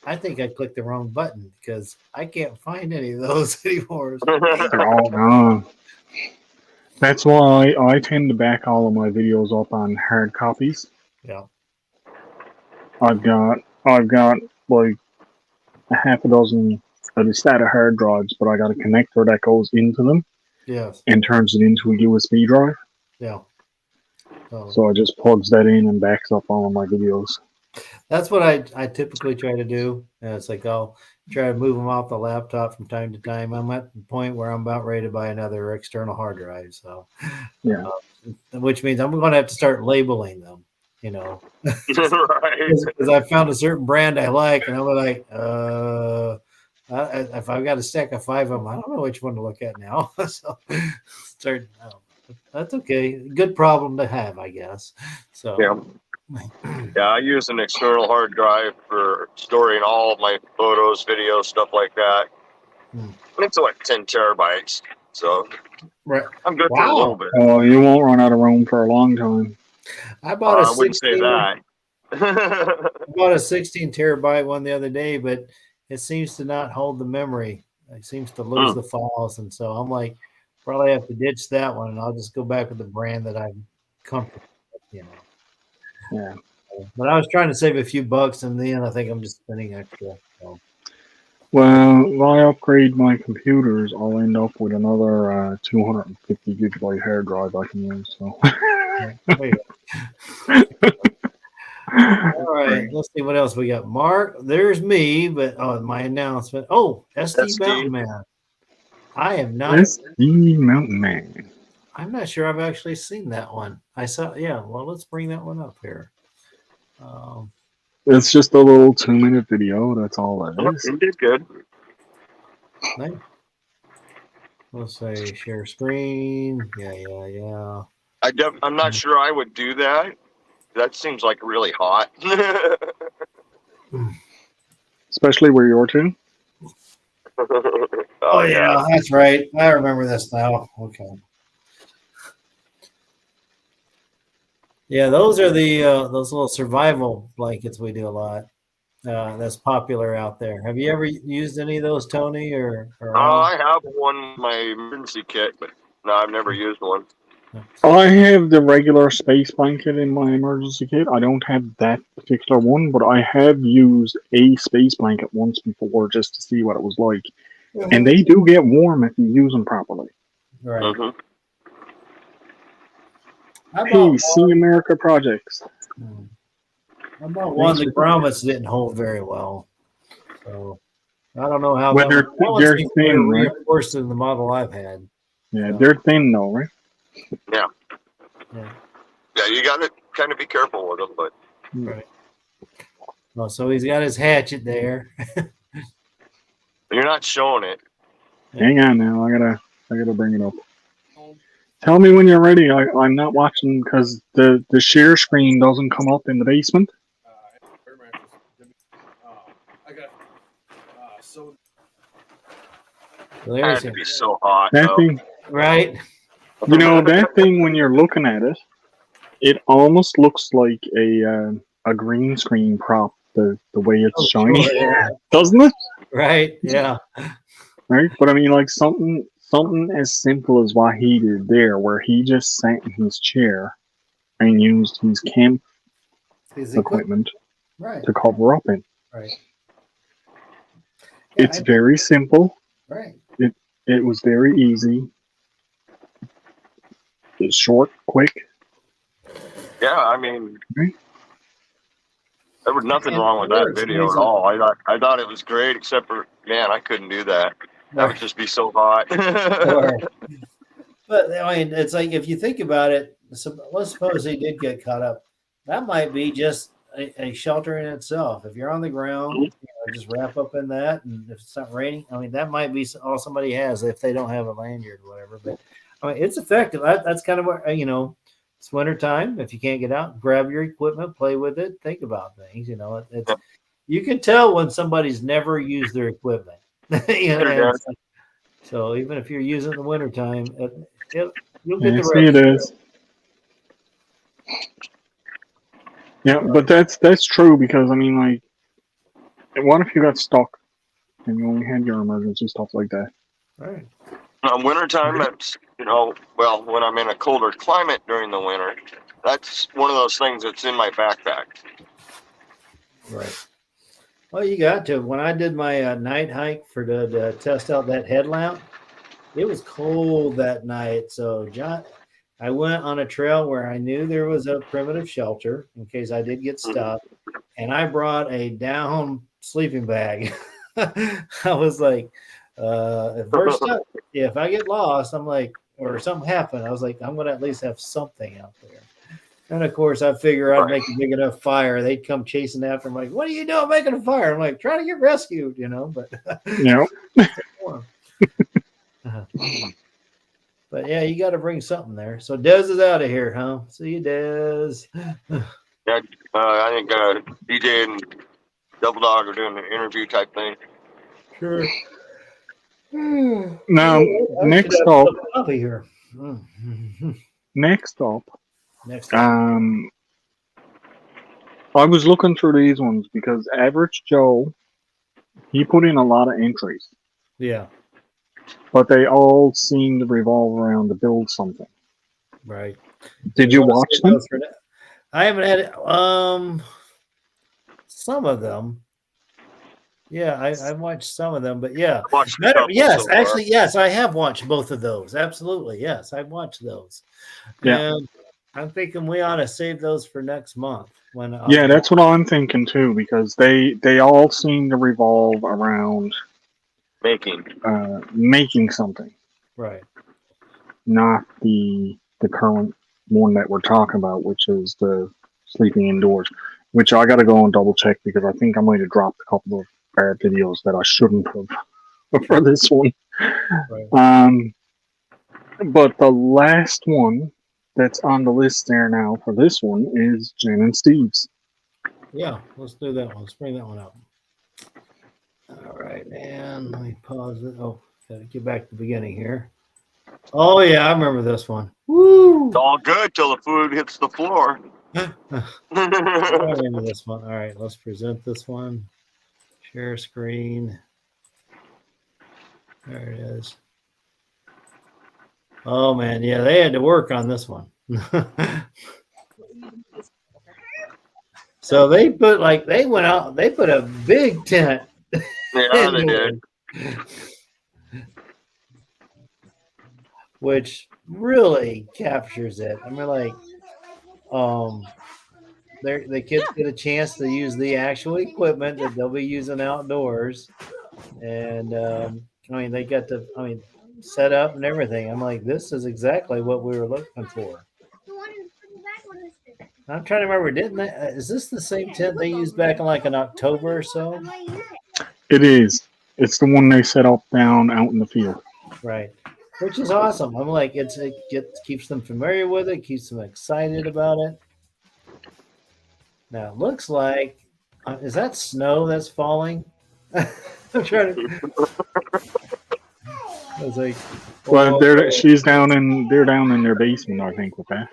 I think I clicked the wrong button because I can't find any of those anymore. They're all gone. That's why I tend to back all of my videos up on hard copies. Yeah. I've got like a half a dozen of the SATA hard drives, but I got a connector that goes into them. Yes. And turns it into a USB drive. Yeah. So I just plugs that in and backs up all of my videos. That's what I typically try to do. It's like I'll try to move them off the laptop from time to time. I'm at the point where I'm about ready to buy another external hard drive. So, yeah, which means I'm going to have to start labeling them. You know, right? Because I found a certain brand I like, and I'm like, if I've got a stack of 5 of them, I don't know which one to look at now. So, that's okay. Good problem to have, I guess. So, yeah. Yeah, I use an external hard drive for storing all of my photos, videos, stuff like that. It's like 10 terabytes, so right. I'm good for a little bit. Oh, you won't run out of room for a long time. I bought I wouldn't say that. I bought a 16 terabyte one the other day, but it seems to not hold the memory. It seems to lose the files, and so I'm like, probably have to ditch that one, and I'll just go back with the brand that I'm comfortable with, you know. Yeah. But I was trying to save a few bucks, and then I think I'm just spending extra. So. Well, if I upgrade my computers, I'll end up with another 250 gigabyte hard drive I can use. So. All right, let's see what else we got. Mark, there's me, but my announcement. Oh, SD Mountain Man. I have not. SD Mountain Man. I'm not sure I've actually seen that one. I saw, yeah. Well, let's bring that one up here. It's just a little 2-minute video. That's all that is. You did good. Nice. Let's say share screen. Yeah. I'm not sure I would do that. That seems like really hot. Especially where you're to. Oh yeah, that's right. I remember this now. Okay. Yeah, those are the those little survival blankets we do a lot. That's popular out there. Have you ever used any of those, Tony? Or I have one, my emergency kit, but no, I've never used one. I have the regular space blanket in my emergency kit. I don't have that particular one, but I have used a space blanket once before just to see what it was like. Mm-hmm. And they do get warm if you use them properly. Right. Mm-hmm. Hey, See America Projects. I bought one. The grommets didn't hold very well. So I don't know how they're thin, right? Reinforced in the model I've had. Yeah, they're thin though, right? Yeah, you got to kind of be careful with them, but right. Well, so he's got his hatchet there. You're not showing it. Hang on now, I gotta bring it up. Tell me when you're ready. I'm not watching because the share screen doesn't come up in the basement. It has to be so hot. That thing, right? You know, that thing when you're looking at it, it almost looks like a green screen prop. The way it's shiny, sure, yeah. Doesn't it? Right. Yeah. Right, but I mean, like something something as simple as what he did there, where he just sat in his chair and used his camp His equipment Right. to cover up in. Right. It's very simple. right. It was very easy. It's short, quick. Yeah, I mean, Right. there was nothing wrong with that video at all. I thought it was great, except for, man, I couldn't do that. That would just be so hot. Sure. But I mean, it's like if you think about it, let's suppose he did get caught up. That might be just a shelter in itself. If you're on the ground, just wrap up in that, and if it's not raining, I mean, that might be all somebody has if they don't have a lanyard or whatever. But I mean, it's effective. That's kind of what it's winter time. If you can't get out, grab your equipment, play with it, think about things. It's you can tell when somebody's never used their equipment. So even if you're using it in the wintertime, you'll get the See, it is. Yeah, but that's true because I mean, like, what if you got stuck and you only had your emergency stuff like that? Right. Wintertime, that's, well, when I'm in a colder climate during the winter, that's one of those things that's in my backpack. Right. Well, you got to. When I did my night hike to test out that headlamp, it was cold that night. So, I went on a trail where I knew there was a primitive shelter in case I did get stuck, and I brought a down sleeping bag. I was like, if I get lost, I'm like, or something happened, I was like, I'm going to at least have something out there. And of course, I figure I'd make a big enough fire. They'd come chasing after me, like, what are you doing making a fire? I'm like, trying to get rescued, But But yeah, you got to bring something there. So Dez is out of here, huh? See you, Dez. Yeah, I think DJ and Double Dog are doing an interview type thing. Sure. Now, next up, here. Next up, Next. I was looking through these ones because Average Joe, he put in a lot of entries, Yeah. but they all seem to revolve around to build something. Right. Did you watch them? I haven't had it. Some of them. Yeah, I watched some of them, but yeah. Yes, actually, yes, I have watched both of those. Absolutely, yes, I've watched those. Yeah. And I'm thinking we ought to save those for next month. Yeah, that's what I'm thinking too, because they all seem to revolve around making something, right? Not the current one that we're talking about, which is the sleeping indoors. Which I got to go and double check because I think I might have dropped a couple of bad videos that I shouldn't have for this one. Right. But the last one that's on the list there now for this one is Jen and Steve's. Yeah, let's do that one. Let's bring that one up. All right, and let me pause it. Oh, gotta get back to the beginning here. Oh yeah, I remember this one. Woo! It's all good till the food hits the floor. I remember this one. All right, let's present this one. Share screen. There it is. Oh man, yeah, they had to work on this one. So they put they put a big tent. Yeah, they did. Which really captures it. I mean, like, the kids get a chance to use the actual equipment that they'll be using outdoors, and they got to set up and everything. I'm like, this is exactly what we were looking for. I'm trying to remember, is this the same tent they used back in like in October or so? It is. It's the one they set up down out in the field. Right. Which is awesome. I'm like, it keeps them familiar with it, keeps them excited about it. Now it looks like, is that snow that's falling? I'm trying to. I was like, well, they're down in their basement, I think, with that.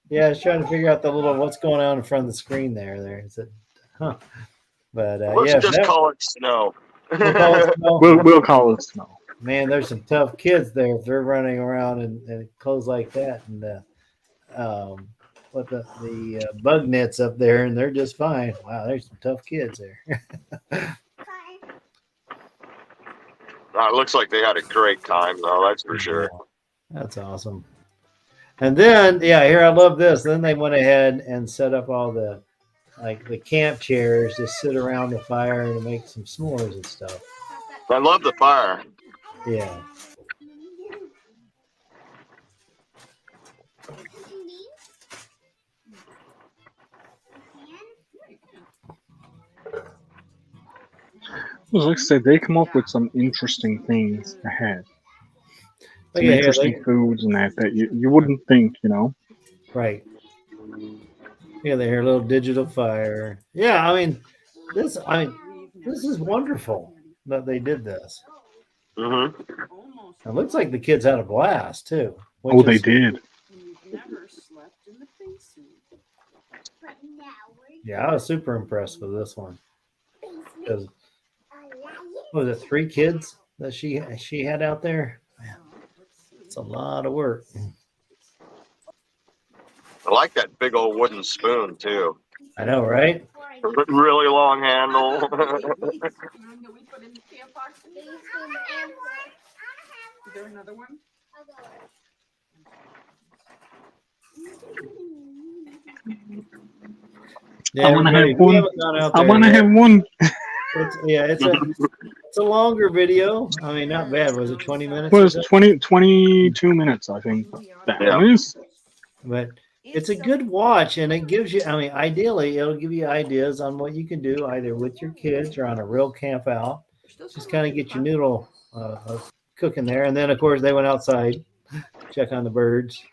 Yeah, I was trying to figure out what's going on in front of the screen there. Is it, huh? But Let's just call it snow. We'll call it snow. man, there's some tough kids there if they're running around in clothes like that, and what the bug nets up there, and they're just fine. Wow, there's some tough kids there. It looks like they had a great time, though. That's for sure. That's awesome. And then, yeah, here I love this. Then they went ahead and set up all the camp chairs to sit around the fire and make some s'mores and stuff. I love the fire. Yeah. Well, like I said, they come up with some interesting things ahead. Some Yeah, interesting foods and that you wouldn't think, you know. Right. Yeah, they hear a little digital fire. Yeah, I mean, this is wonderful that they did this. Mm-hmm. It looks like the kids had a blast too. Oh, they did. Yeah, I was super impressed with this one. Because what was it, 3 kids that she had out there? Man, it's a lot of work. I like that big old wooden spoon, too. I know, right? Really long handle. Is there another one? Yeah, I want to have everybody, we one. haven't gone out I there want to yet. have one. It's a longer video. I mean, not bad. Was it 20 minutes? Well, or it's so? 22 minutes, I think. That Yeah. is. But it's a good watch, and it gives you, I mean, ideally, it'll give you ideas on what you can do either with your kids or on a real camp out. Just kind of get your noodle cooking there. And then, of course, they went outside, check on the birds.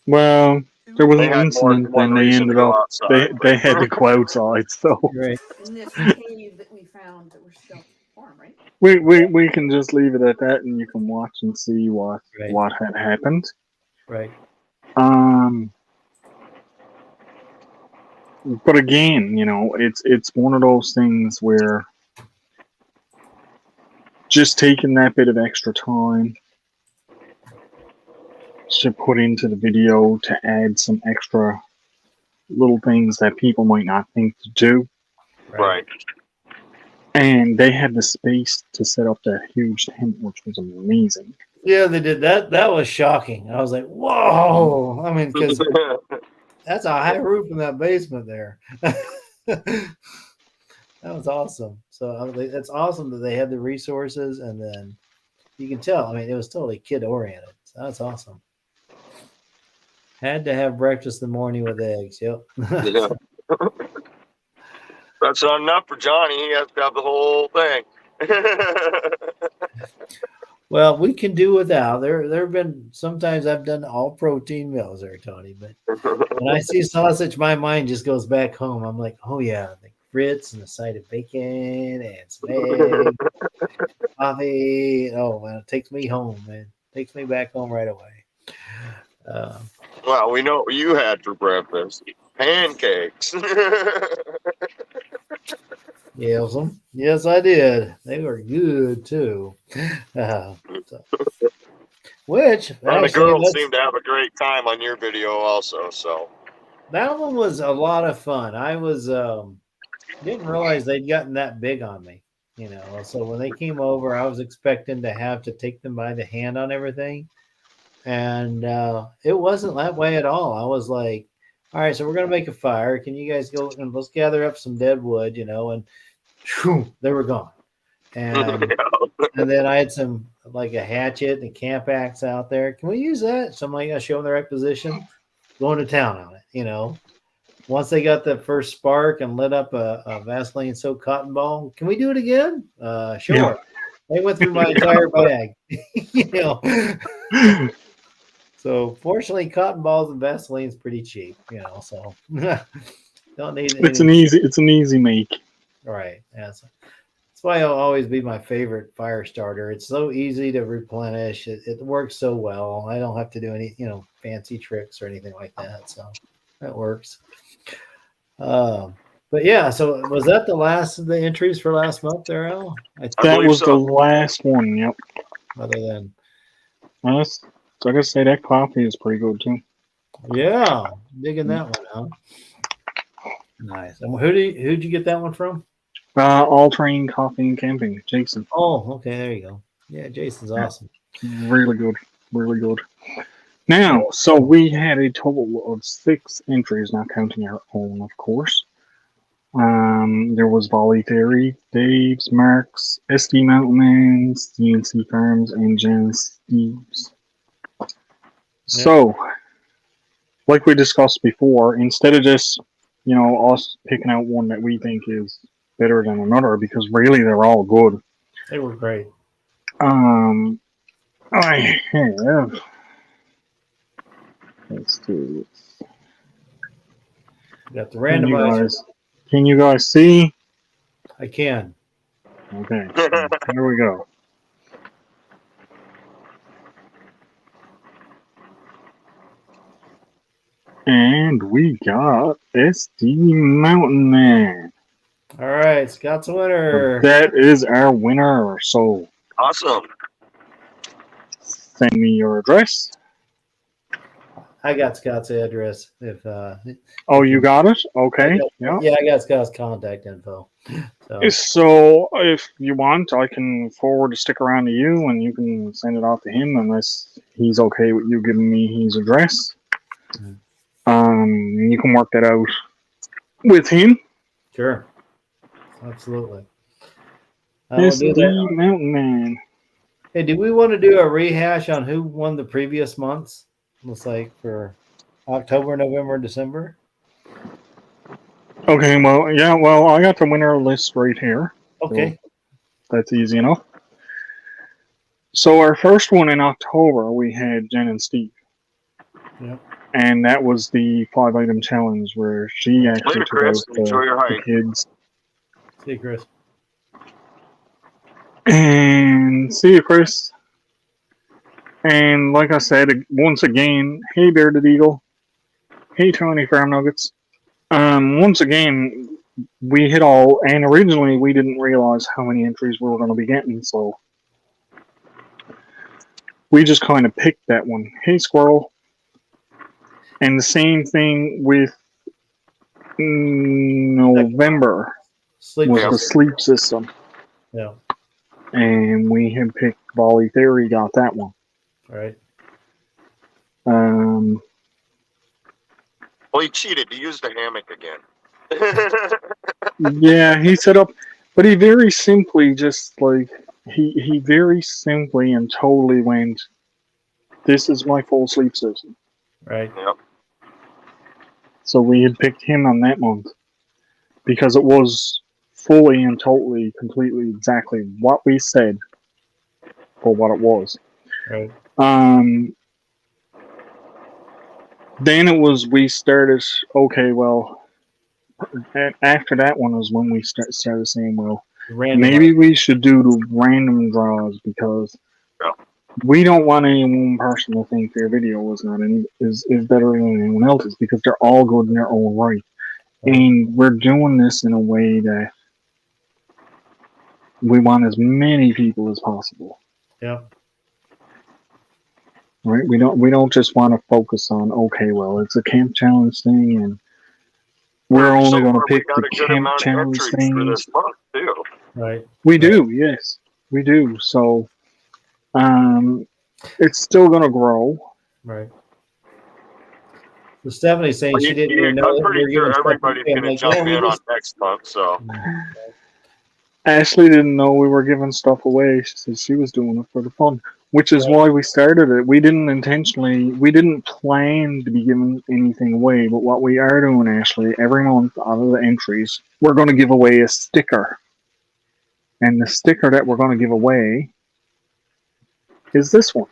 Well, there was They an had incident more when they reason to ended go up. outside. They had to go outside, so Right. In this cave that we found that we're still farm, right? we can just leave it at that, and you can watch and see what Right. had happened. Right. But again, you know, it's one of those things where just taking that bit of extra time to put into the video to add some extra little things that people might not think to do. Right. And they had the space to set up that huge tent, which was amazing. Yeah, they did that. That was shocking. I was like, whoa. I mean, because that's a high roof in that basement there. That was awesome. So it's awesome that they had the resources, and then you can tell. I mean, it was totally kid oriented. So that's awesome. Had to have breakfast in the morning with eggs. Yep. Yeah. That's not enough for Johnny. He has to have the whole thing. Well, we can do without. There have been sometimes I've done all protein meals there, Tony, but when I see sausage, my mind just goes back home. I'm like, oh yeah, the grits and a side of bacon and some eggs, coffee. Oh man, it takes me home, man. Takes me back home right away. Well, we know what you had for breakfast. Pancakes. Yes, I did. They were good too. Which And the actually, girls seem to have a great time on your video also. So that one was a lot of fun. I was didn't realize they'd gotten that big on me, you know. So when they came over, I was expecting to have to take them by the hand on everything, and it wasn't that way at all. I was like, all right, so we're gonna make a fire. Can you guys go and let's gather up some dead wood, you know? And whew, they were gone. And and then I had some like a hatchet and a camp axe out there. Can we use that? So I'm like, I show them the right position, going to town on it, you know. Once they got the first spark and lit up a Vaseline soaked cotton ball, can we do it again? Sure. Yeah. They went through my entire bag, you know. So fortunately, cotton balls and Vaseline is pretty cheap, you know. So don't need. It's an easy make. Right. That's why it'll always be my favorite fire starter. It's so easy to replenish. It works so well. I don't have to do any, you know, fancy tricks or anything like that. So that works. But yeah, so was that the last of the entries for last month there, Al? I That believe was so. the last one. Yep. Other than Honest, so I gotta say that coffee is pretty good too. yeah, digging that one out. Nice. And who'd you get that one from? All Train Coffee and Camping, Jason. Oh, okay, there you go. Yeah, Jason's awesome. Really good, really good. Now, so we had a total of 6 entries, not counting our own, of course. There was Volley Theory, Dave's, Mark's, SD Mountain Man's, DNC Farms, and Jen Steve's. So, like we discussed before, instead of just, us picking out one that we think is better than another, because really they're all good. They were great. I have. Let's do this. Got the Can you randomizer. guys see? I can. Okay, so here we go. And we got SD Mountain Man. All right, Scott's a winner. That is our winner. So Awesome. send me your address. I got Scott's address. If Oh, you got it? Okay. Yeah. yeah, I got Scott's contact info. So So if you want, I can forward a sticker on to you, and you can send it off to him, unless he's okay with you giving me his address. You can work that out with him. sure, absolutely. I will do SD that. Mountain Man. Hey, do we want to do a rehash on who won the previous months? Looks like for October, November, December. Okay, well, yeah, well, I got the winner list right here. Okay. That's easy enough. So our first one in October, we had Jen and Steve. Yep. And that was the 5-item challenge where she actually Later, took Chris. out Enjoy your the hike. kids. See you, Chris. And see you, Chris. And like I said, once again, hey Bearded Eagle, hey Tony Farm Nuggets. Once again, we hit all, and originally we didn't realize how many entries we were going to be getting, so we just kind of picked that one. Hey Squirrel. And the same thing with November Sleep. was Yeah. the sleep system. Yeah. And we had picked Volley Theory, got that one. All right. Well, he cheated. He used a hammock again. Yeah, he set up, but he very simply just like, he very simply and totally went, this is my full sleep system. Right. Yep. So we had picked him on that month because it was fully and totally, completely, exactly what we said for what it was. Right. Then it was, we started, okay, well, after that one was when we started saying, well, Random. maybe we should do the random draws because Yeah. we don't want any one person to think their video is better than anyone else's, because they're all good in their own right. And we're doing this in a way that we want as many people as possible. Yeah. Right? We don't just want to focus on, okay, well, it's a camp challenge thing, and we're only So going to far, we pick got the a good camp amount of challenge entries for things. this month too. Right. We do, yes, we do. So, it's still going to grow. Right. So Stephanie's saying she didn't even know I'm that we pretty were sure giving stuff everybody's away. I'm going to like, jump yeah, we in on just- next month. So Ashley didn't know we were giving stuff away. She said she was doing it for the fun, which is why we started it. We didn't plan to be giving anything away, but what we are doing, Ashley, every month out of the entries, we're going to give away a sticker. And the sticker that we're going to give away is this one.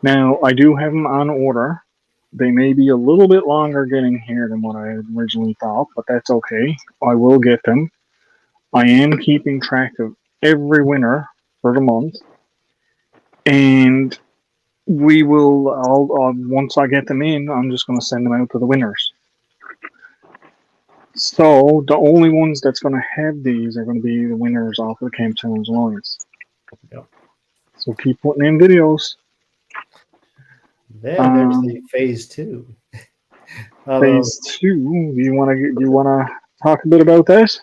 Now, I do have them on order. They may be a little bit longer getting here than what I had originally thought, but that's okay. I will get them. I am keeping track of every winner for the month. And we will, once I get them in, I'm just going to send them out to the winners. So the only ones that's going to have these are going to be the winners off of the Camp Challenge Alliance. Yep. So keep putting in videos. Then there's the phase 2. Although, Phase 2. Do you want to talk a bit about that?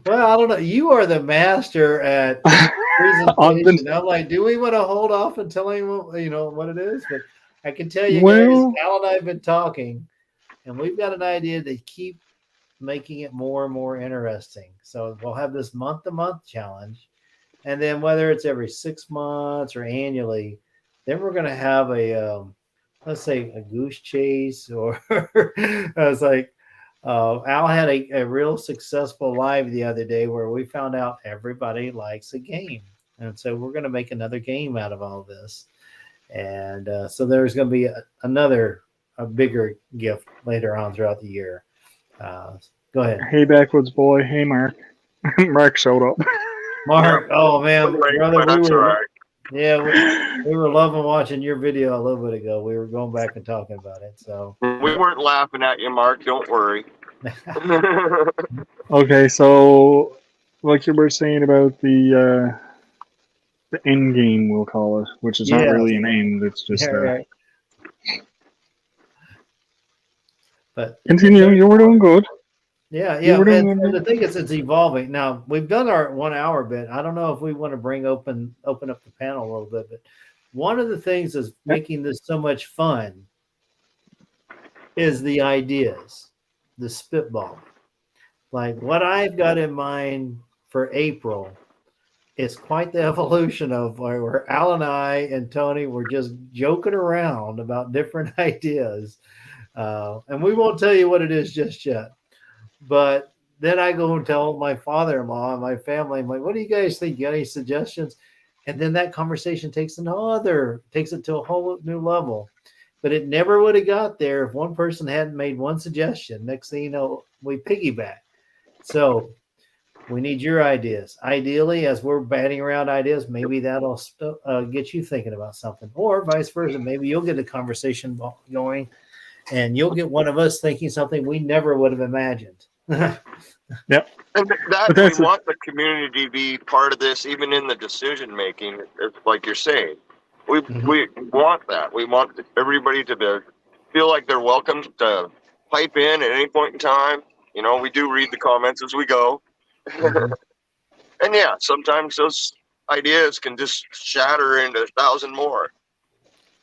well, I don't know. You are the master at presentation. I'm like, do we want to hold off and tell him what it is? But I can tell you guys, Al and I have been talking, and we've got an idea to keep making it more and more interesting. So we'll have this month-to-month challenge, and then whether it's every 6 months or annually, then we're going to have a let's say a goose chase, or I was like, Al had a real successful live the other day where we found out everybody likes a game. And so we're going to make another game out of all this. And so there's going to be a bigger gift later on throughout the year. Go ahead. Hey, Backwoods Boy. Hey, Mark. Mark showed up. Mark, oh man, brother, That's all right. we were loving watching your video a little bit ago. We were going back and talking about it. So We weren't laughing at you, Mark. Don't worry. Okay, so like you were saying about the end game, we'll call it, which is not really an end. It's just right. But continue. You were doing good. Yeah. And the thing is, it's evolving. Now we've done our 1 hour bit. I don't know if we want to open up the panel a little bit, but one of the things that's making this so much fun is the ideas, the spitball. Like what I've got in mind for April is quite the evolution of where Al and I and Tony were just joking around about different ideas. And we won't tell you what it is just yet. But then I go and tell my father-in-law and my family, I'm like, what do you guys think? You got any suggestions? And then that conversation takes it to a whole new level. But it never would have got there if one person hadn't made one suggestion. Next thing you know, we piggyback. So we need your ideas. Ideally, as we're batting around ideas, maybe that'll get you thinking about something. Or vice versa. Maybe you'll get a conversation going and you'll get one of us thinking something we never would have imagined. Yep. And we want the community to be part of this, even in the decision making. It's like you're saying, we want that. We want everybody to feel like they're welcome to pipe in at any point in time. We do read the comments as we go, and yeah, sometimes those ideas can just shatter into 1,000 more.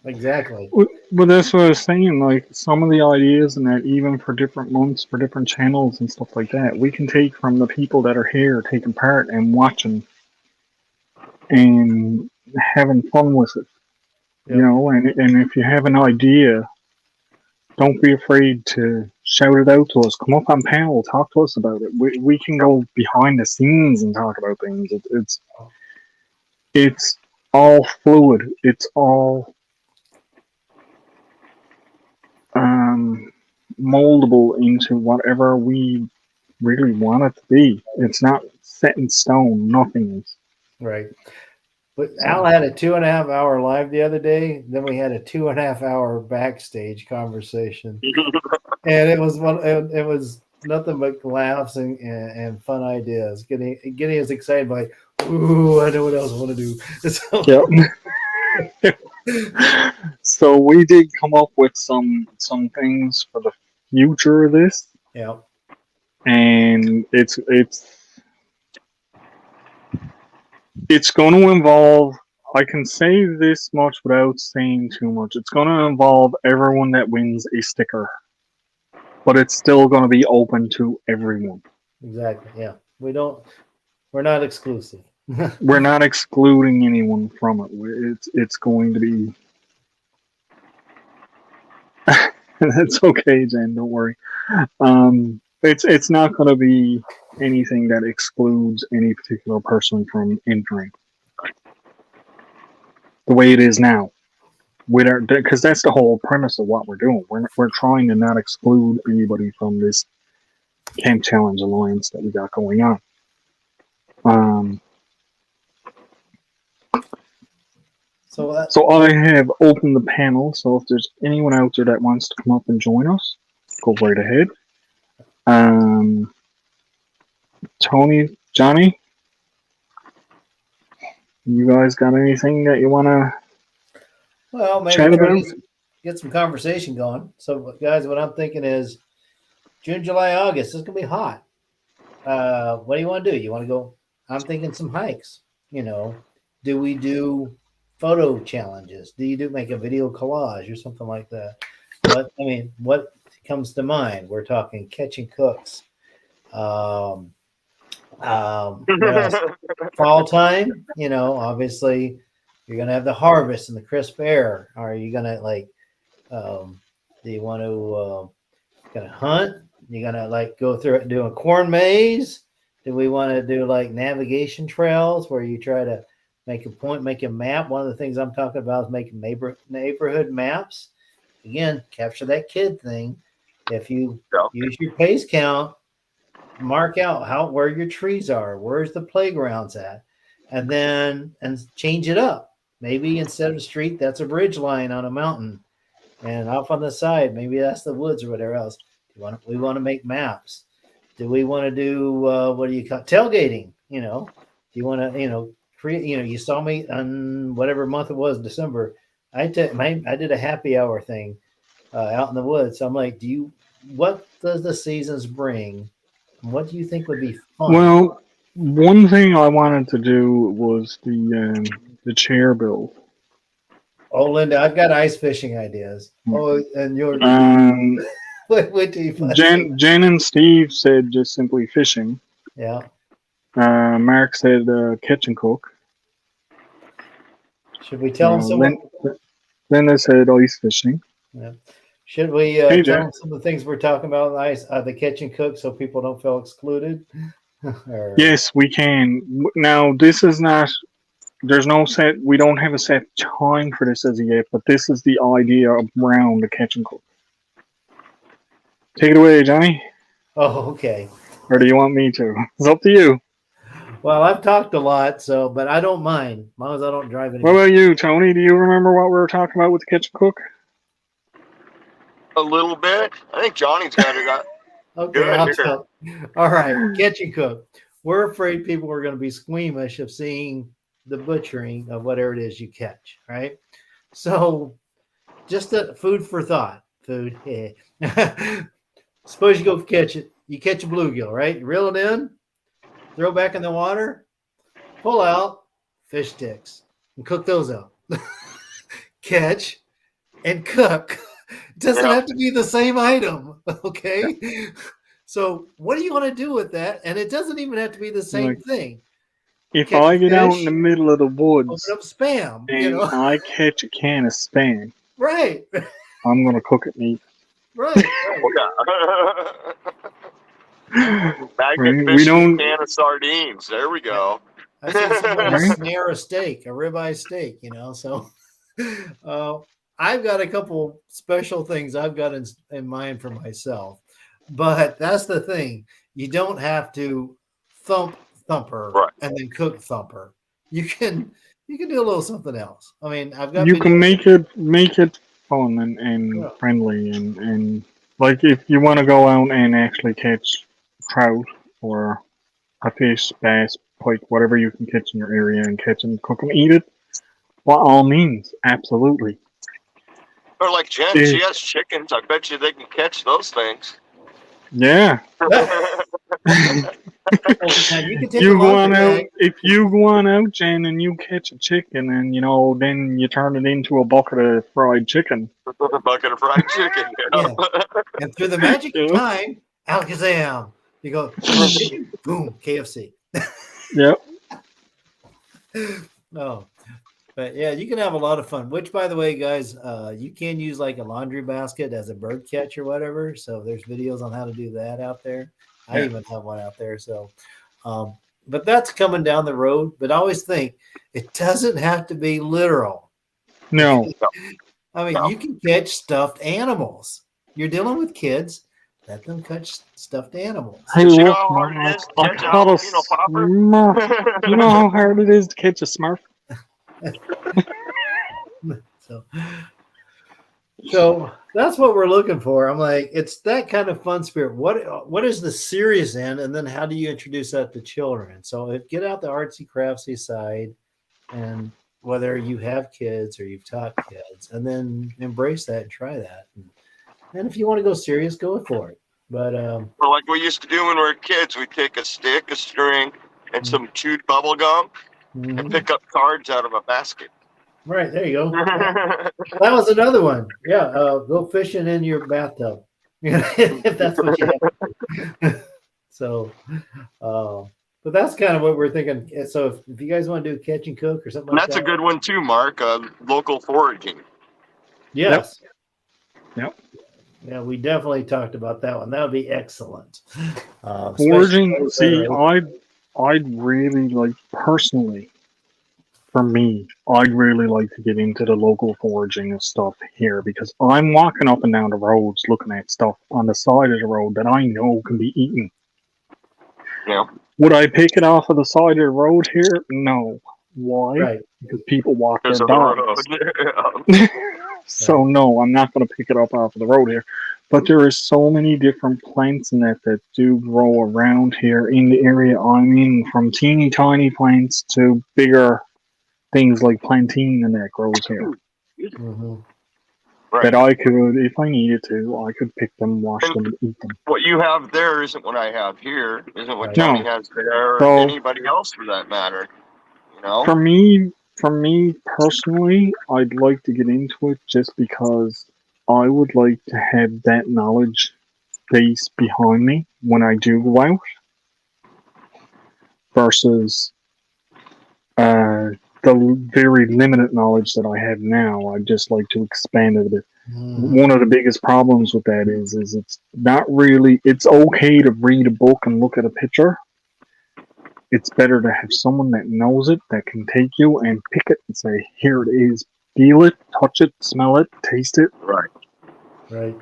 Exactly. But that's what I was saying. Like some of the ideas, and that even for different months, for different channels and stuff like that, we can take from the people that are here taking part and watching and having fun with it. Yep. And if you have an idea, don't be afraid to shout it out to us. Come up on panel, talk to us about it. We can go behind the scenes and talk about things. It's all fluid. It's all moldable into whatever we really want it to be. It's not set in stone. Nothing is. Right. But Al had a 2.5 hour live the other day. Then we had a 2.5 hour backstage conversation, and it was nothing but laughs and fun ideas. Getting us excited by, ooh, I know what else I want to do. So, yep. So we did come up with some things for the future of this. Yeah. And it's going to involve, I can say this much without saying too much, it's going to involve everyone that wins a sticker. But it's still going to be open to everyone. Exactly, yeah. We're not exclusive. We're not excluding anyone from it. It's going to be... That's okay, Jen, don't worry. It's not going to be anything that excludes any particular person from entering. The way it is now. Because that's the whole premise of what we're doing. We're trying to not exclude anybody from this Camp Challenge Alliance that we got going on. So I have opened the panel, so if there's anyone out there that wants to come up and join us, go right ahead. Tony, Johnny, you guys got anything that you want to Well, maybe chat about? get some conversation going. So, guys, what I'm thinking is June, July, August. It's gonna be hot. What do you want to do? You want to go? I'm thinking some hikes. You know, do we do photo challenges? Do you make a video collage or something like that? What comes to mind? We're talking catching cooks. What else? Fall time. You know, obviously, you're gonna have the harvest and the crisp air. Are you gonna do you want to gonna hunt? You gonna go through it and do a corn maze? Do we want to do navigation trails where you try to make a point, make a map? One of the things I'm talking about is making neighborhood maps. Again, capture that kid thing. If you use your pace count, mark out where your trees are, where's the playgrounds at, and change it up. Maybe instead of a street, that's a ridge line on a mountain, and off on the side, maybe that's the woods or whatever else. We want to make maps. Do we want to do what do you call tailgating? You know, do you want to create? You saw me on whatever month it was, December. I did a happy hour thing out in the woods. So I'm like, what does the seasons bring? What do you think would be fun? Well, one thing I wanted to do was the chair build. Oh, Linda, I've got ice fishing ideas. Oh, and you're what do you Jen and Steve said just simply fishing. Yeah. Mark said catch and cook. Should we tell them some? Linda said ice fishing. Yeah. Should we tell them some of the things we're talking about in ice, the catch and cook, so people don't feel excluded? Yes, we can. Now, this is not. There's no set. We don't have a set time for this as of yet, but this is the idea around the catch and cook. Take it away, Johnny. Oh, okay. Or do you want me to? It's up to you. Well, I've talked a lot, but I don't mind, as long as I don't drive anymore. What about you, Tony? Do you remember what we were talking about with the catch and cook? A little bit. I think Johnny's got it. Okay, all right. Catch and cook. We're afraid people are going to be squeamish of seeing the butchering of whatever it is you catch, right? So, just food for thought. Food. Suppose you go catch it. You catch a bluegill, right? You reel it in, throw back in the water, pull out fish sticks, and cook those up. Catch and cook. It doesn't have to be the same item, okay? So what do you want to do with that? And it doesn't even have to be the same thing. If I get out in the middle of the woods, open up Spam, and I catch a can of Spam, right? I'm gonna cook it neat. Right. We don't can of sardines. There we go. I said somebody snare a steak, a ribeye steak. So I've got a couple special things I've got in mind for myself, but that's the thing. You don't have to thumper and then cook thumper. You can do a little something else. I mean, I've got. You can make it fun and friendly and like if you want to go out and actually catch trout or a fish, bass, pike, whatever you can catch in your area and catch and cook and eat it, by all means, absolutely. Or like Jen, she has chickens. I bet you they can catch those things. Yeah. You go on out. If you go on out, Jen, and you catch a chicken, and then you turn it into a bucket of fried chicken. A bucket of fried chicken. Yeah. And through the magic of time, Alakazam, you go boom, KFC. Yep. Oh, but yeah, you can have a lot of fun. Which, by the way, guys, you can use like a laundry basket as a bird catch or whatever. So there's videos on how to do that out there. I even have one out there. So, but that's coming down the road. But I always think it doesn't have to be literal. No. I mean, you can catch stuffed animals. You're dealing with kids. Let them catch stuffed animals. Hey, look, I caught a Smurf. You know how hard it is to catch a Smurf? So, So that's what we're looking for. I'm like, it's that kind of fun spirit. What is the serious end, and then how do you introduce that to children? So get out the artsy craftsy side, and whether you have kids or you've taught kids, and then embrace that and try that. And if you want to go serious, go for it. But Well, like we used to do when we were kids, we'd take a stick, a string, and some chewed bubble gum and pick up cards out of a basket. right there, you go. That was another one. Yeah, go fishing in your bathtub, if that's what you have. So, but that's kind of what we're thinking. So if you guys want to do catch and cook or something And like that's that, a good one too, Mark. Local foraging. yes. Yep. Yeah, we definitely talked about that one. That would be excellent. Foraging, especially- see, I'd really like, personally, for me, I'd really like to get into the local foraging and stuff here, because I'm walking up and down the roads looking at stuff on the side of the road that I know can be eaten. Yeah. Would I pick it off of the side of the road here? No. Why? right. Because people walk their Because of the dogs. road. So no, I'm not going to pick it up off of the road here. But there are so many different plants in that do grow around here in the area I'm in, from teeny tiny plants to bigger things like plantain and that grows here. Mhm. Right. That I could, if I needed to, I could pick them, wash them, and eat them. What you have there isn't what I have here. Isn't what No. Johnny has there, or So- anybody else for that matter. You know. For me personally, I'd like to get into it just because I would like to have that knowledge base behind me when I do go out, versus the very limited knowledge that I have now. I'd just like to expand it a bit. Mhm. One of the biggest problems with that is it's not really, it's okay to read a book and look at a picture. It's better to have someone that knows it, that can take you and pick it and say, here it is, feel it, touch it, smell it, taste it. Right. Right.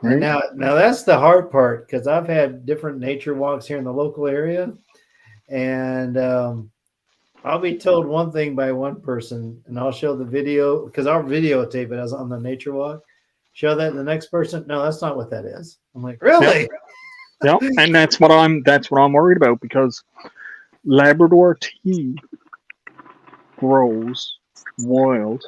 Right? And now that's the hard part, because I've had different nature walks here in the local area, and I'll be told one thing by one person, and I'll show the video, because I'll videotape it as on the nature walk. Show that to the next person. No, that's not what that is. I'm like, really? Yeah, and that's what I'm worried about, because Labrador tea grows wild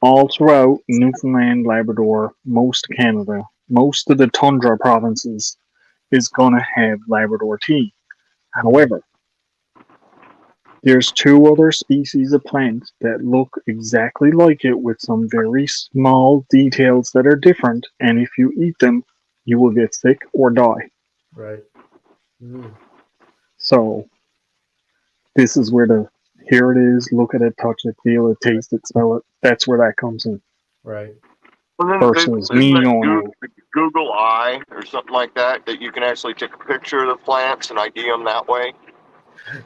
all throughout Newfoundland, Labrador, most of Canada. Most of the tundra provinces is gonna have Labrador tea. However, there's two other species of plant that look exactly like it with some very small details that are different, and if you eat them, you will get sick or die. Right. Mm. So this is where here it is, look at it, touch it, feel it, taste it, smell it. That's where that comes in. Right. Well, then Versus isn't me that going Google Eye or something like that you can actually take a picture of the plants and ID them that way.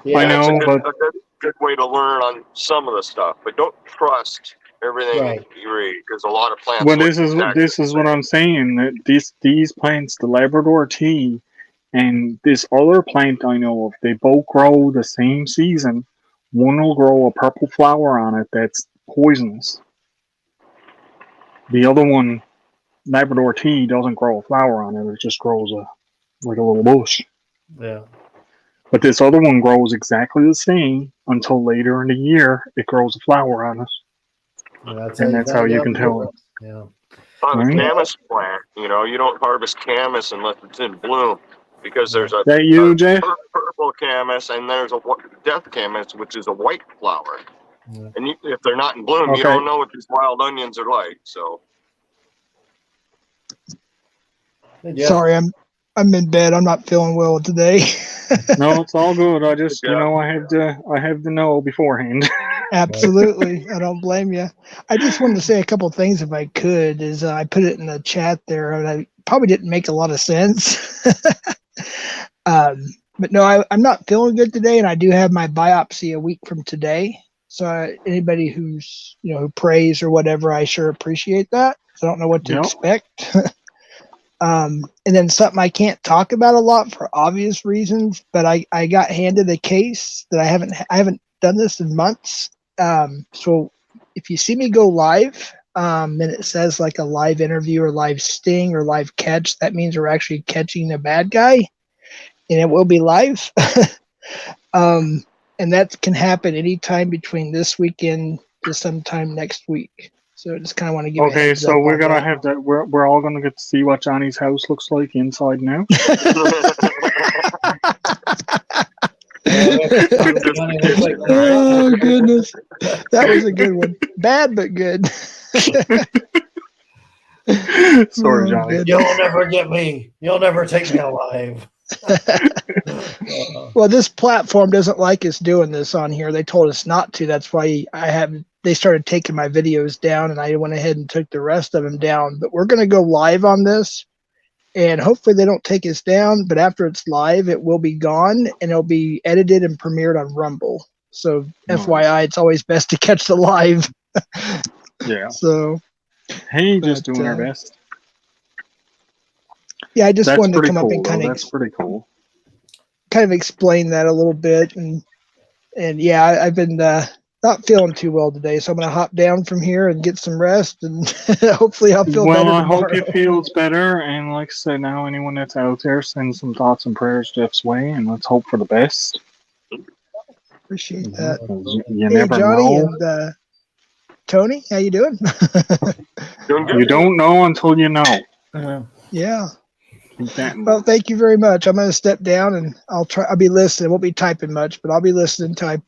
Yeah. I That's know, a but good way to learn on some of the stuff, but don't trust everything Right. you read, because a lot of plants. well, look this is exactly what the I'm saying. That these plants, the Labrador tea, and this other plant I know of, they both grow the same season. One will grow a purple flower on it that's poisonous. The other one, Labrador tea, doesn't grow a flower on it. It just grows like a little bush. Yeah. But this other one grows exactly the same until later in the year it grows a flower on it. And that's how you can tell it. Yeah. On the Right. camas plant, you don't harvest camas unless it's in bloom, because there's a, Is that you, Jeff? purple camas and there's a death camas, which is a white flower. Yeah. And if they're not in bloom, Okay. you don't know what these wild onions are like. So Yeah. Sorry, I'm in bed. I'm not feeling well today. No, it's all good. I just, Yeah. I have to know beforehand. Absolutely. I don't blame you. I just wanted to say a couple things if I could. I put it in the chat there, and I probably didn't make a lot of sense. But no, I'm not feeling good today, and I do have my biopsy a week from today. So anybody who's who prays or whatever, I sure appreciate that. I don't know what to Yep. expect. And then something I can't talk about a lot for obvious reasons, but I got handed a case that I haven't done this in months. So if you see me go live, and it says like a live interview or live sting or live catch, that means we're actually catching a bad guy, and it will be live. And that can happen anytime between this weekend to sometime next week. So I just kind of want to give you a Okay, heads so up we're on gonna that. have that. We're all gonna get to see what Johnny's house looks like inside now. Oh goodness, that was a good one. Bad but good. Sorry, Oh, Johnny. goodness. You'll never get me. You'll never take me alive. Well, this platform doesn't like us doing this on here. They told us not to. That's why they started taking my videos down, and I went ahead and took the rest of them down. But we're going to go live on this, and hopefully they don't take us down. But after it's live, it will be gone, and it'll be edited and premiered on Rumble. So Nice. FYI, it's always best to catch the live. Yeah. So Hey, just But, doing our best. yeah, I just That's wanted to pretty come cool. up and Though. kind of That's pretty cool. explain that a little bit, and yeah, I've been not feeling too well today, so I'm gonna hop down from here and get some rest, and hopefully I'll feel Well, better I tomorrow. hope you feels better. And like I said, now anyone that's out there, send some thoughts and prayers Jeff's way, and let's hope for the best. Appreciate that. 'Cause you Hey, never Johnny know. and Tony, how you doing? Doing good. You don't know until you know. Yeah. Keep that in Well, mind. thank you very much. I'm gonna step down and I'll be listening. I won't be typing much, but I'll be listening until I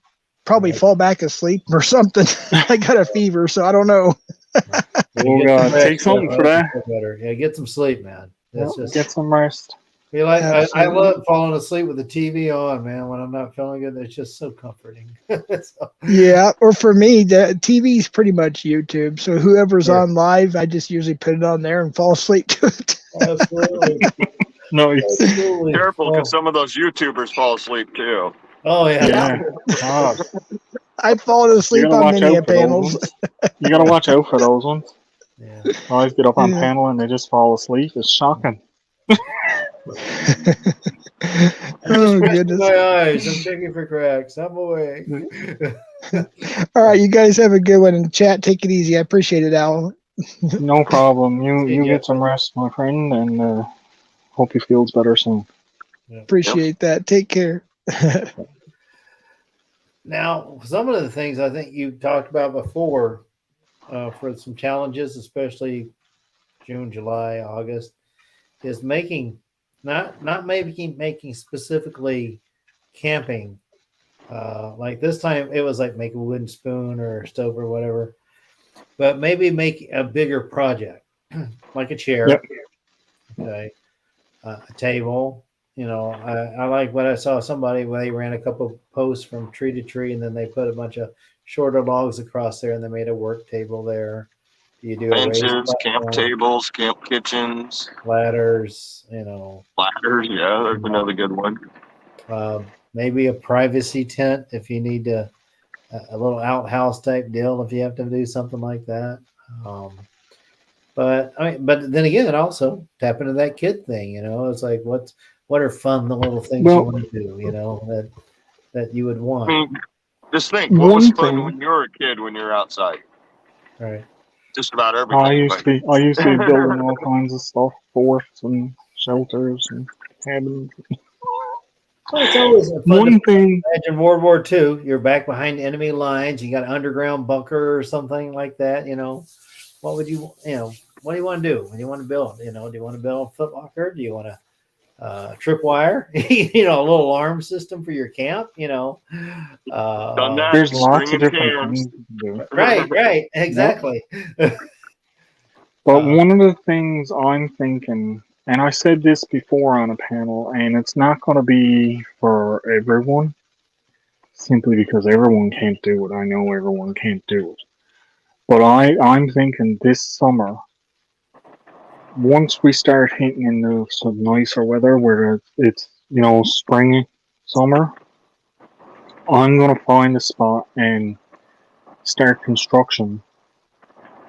probably fall back asleep or something. I got a fever, so I don't know. Oh God, take something for that. Better. Yeah, get some sleep, man. That's just Get some rest. I Absolutely. love falling asleep with the TV on, man. When I'm not feeling good, it's just so comforting. So, Yeah, or for me, the TV's pretty much YouTube. So whoever's Sure. on live, I just usually put it on there and fall asleep to it. absolutely, Nice. absolutely. Careful, because some of those YouTubers fall asleep too. Oh yeah. Yeah. God. I've fallen You asleep gotta on watch many out for those panels. ones. You gotta watch out for those ones. Yeah. I always get up on Yeah. panel and they just fall asleep. It's shocking. Oh Just goodness! my eyes. I'm checking for cracks. I'm awake. All right, you guys have a good one in chat. Take it easy. I appreciate it, Al. No problem. You See you ya. get some rest, my friend, and hope you feels better soon. Appreciate that. Take care. Now, some of the things I think you talked about before for some challenges, especially June, July, August, is making not making specifically camping. Like this time, it was like make a wooden spoon or a stove or whatever, but maybe make a bigger project, like a chair, Yep. okay, a table. You know, I like what I saw somebody where they ran a couple posts from tree to tree, and then they put a bunch of shorter logs across there, and they made a work table there. You do a raised Benches, camp platform, tables, camp kitchens, ladders, you know, ladders. Yeah, there's another good one. maybe a privacy tent if you need a little outhouse type deal if you have to do something like that. But then again, also tap into that kid thing. You know, it's like what are fun the little things you Well- want to do? You know that you would I want. mean, just think, what was One fun thing- when you were a kid when you were outside? Right. Just about everything. I used to be building all kinds of stuff, forts and shelters and cabins. Well, it's always fun to One thing, imagine World War II. You're back behind enemy lines. You got an underground bunker or something like that. You know, what would you what do you want to do? What do you want to build? You know, do you want to build a foot locker? Do you want to tripwire? You know, a little alarm system for your camp. You know, Done that. there's lots of Stringing different cans. things you can do. right, exactly. But one of the things I'm thinking, and I said this before on a panel, and it's not going to be for everyone, simply because everyone can't do it. I know everyone can't do it. But I'm thinking this summer, once we start hitting into some nicer weather where it's spring, summer, I'm going to find a spot and start construction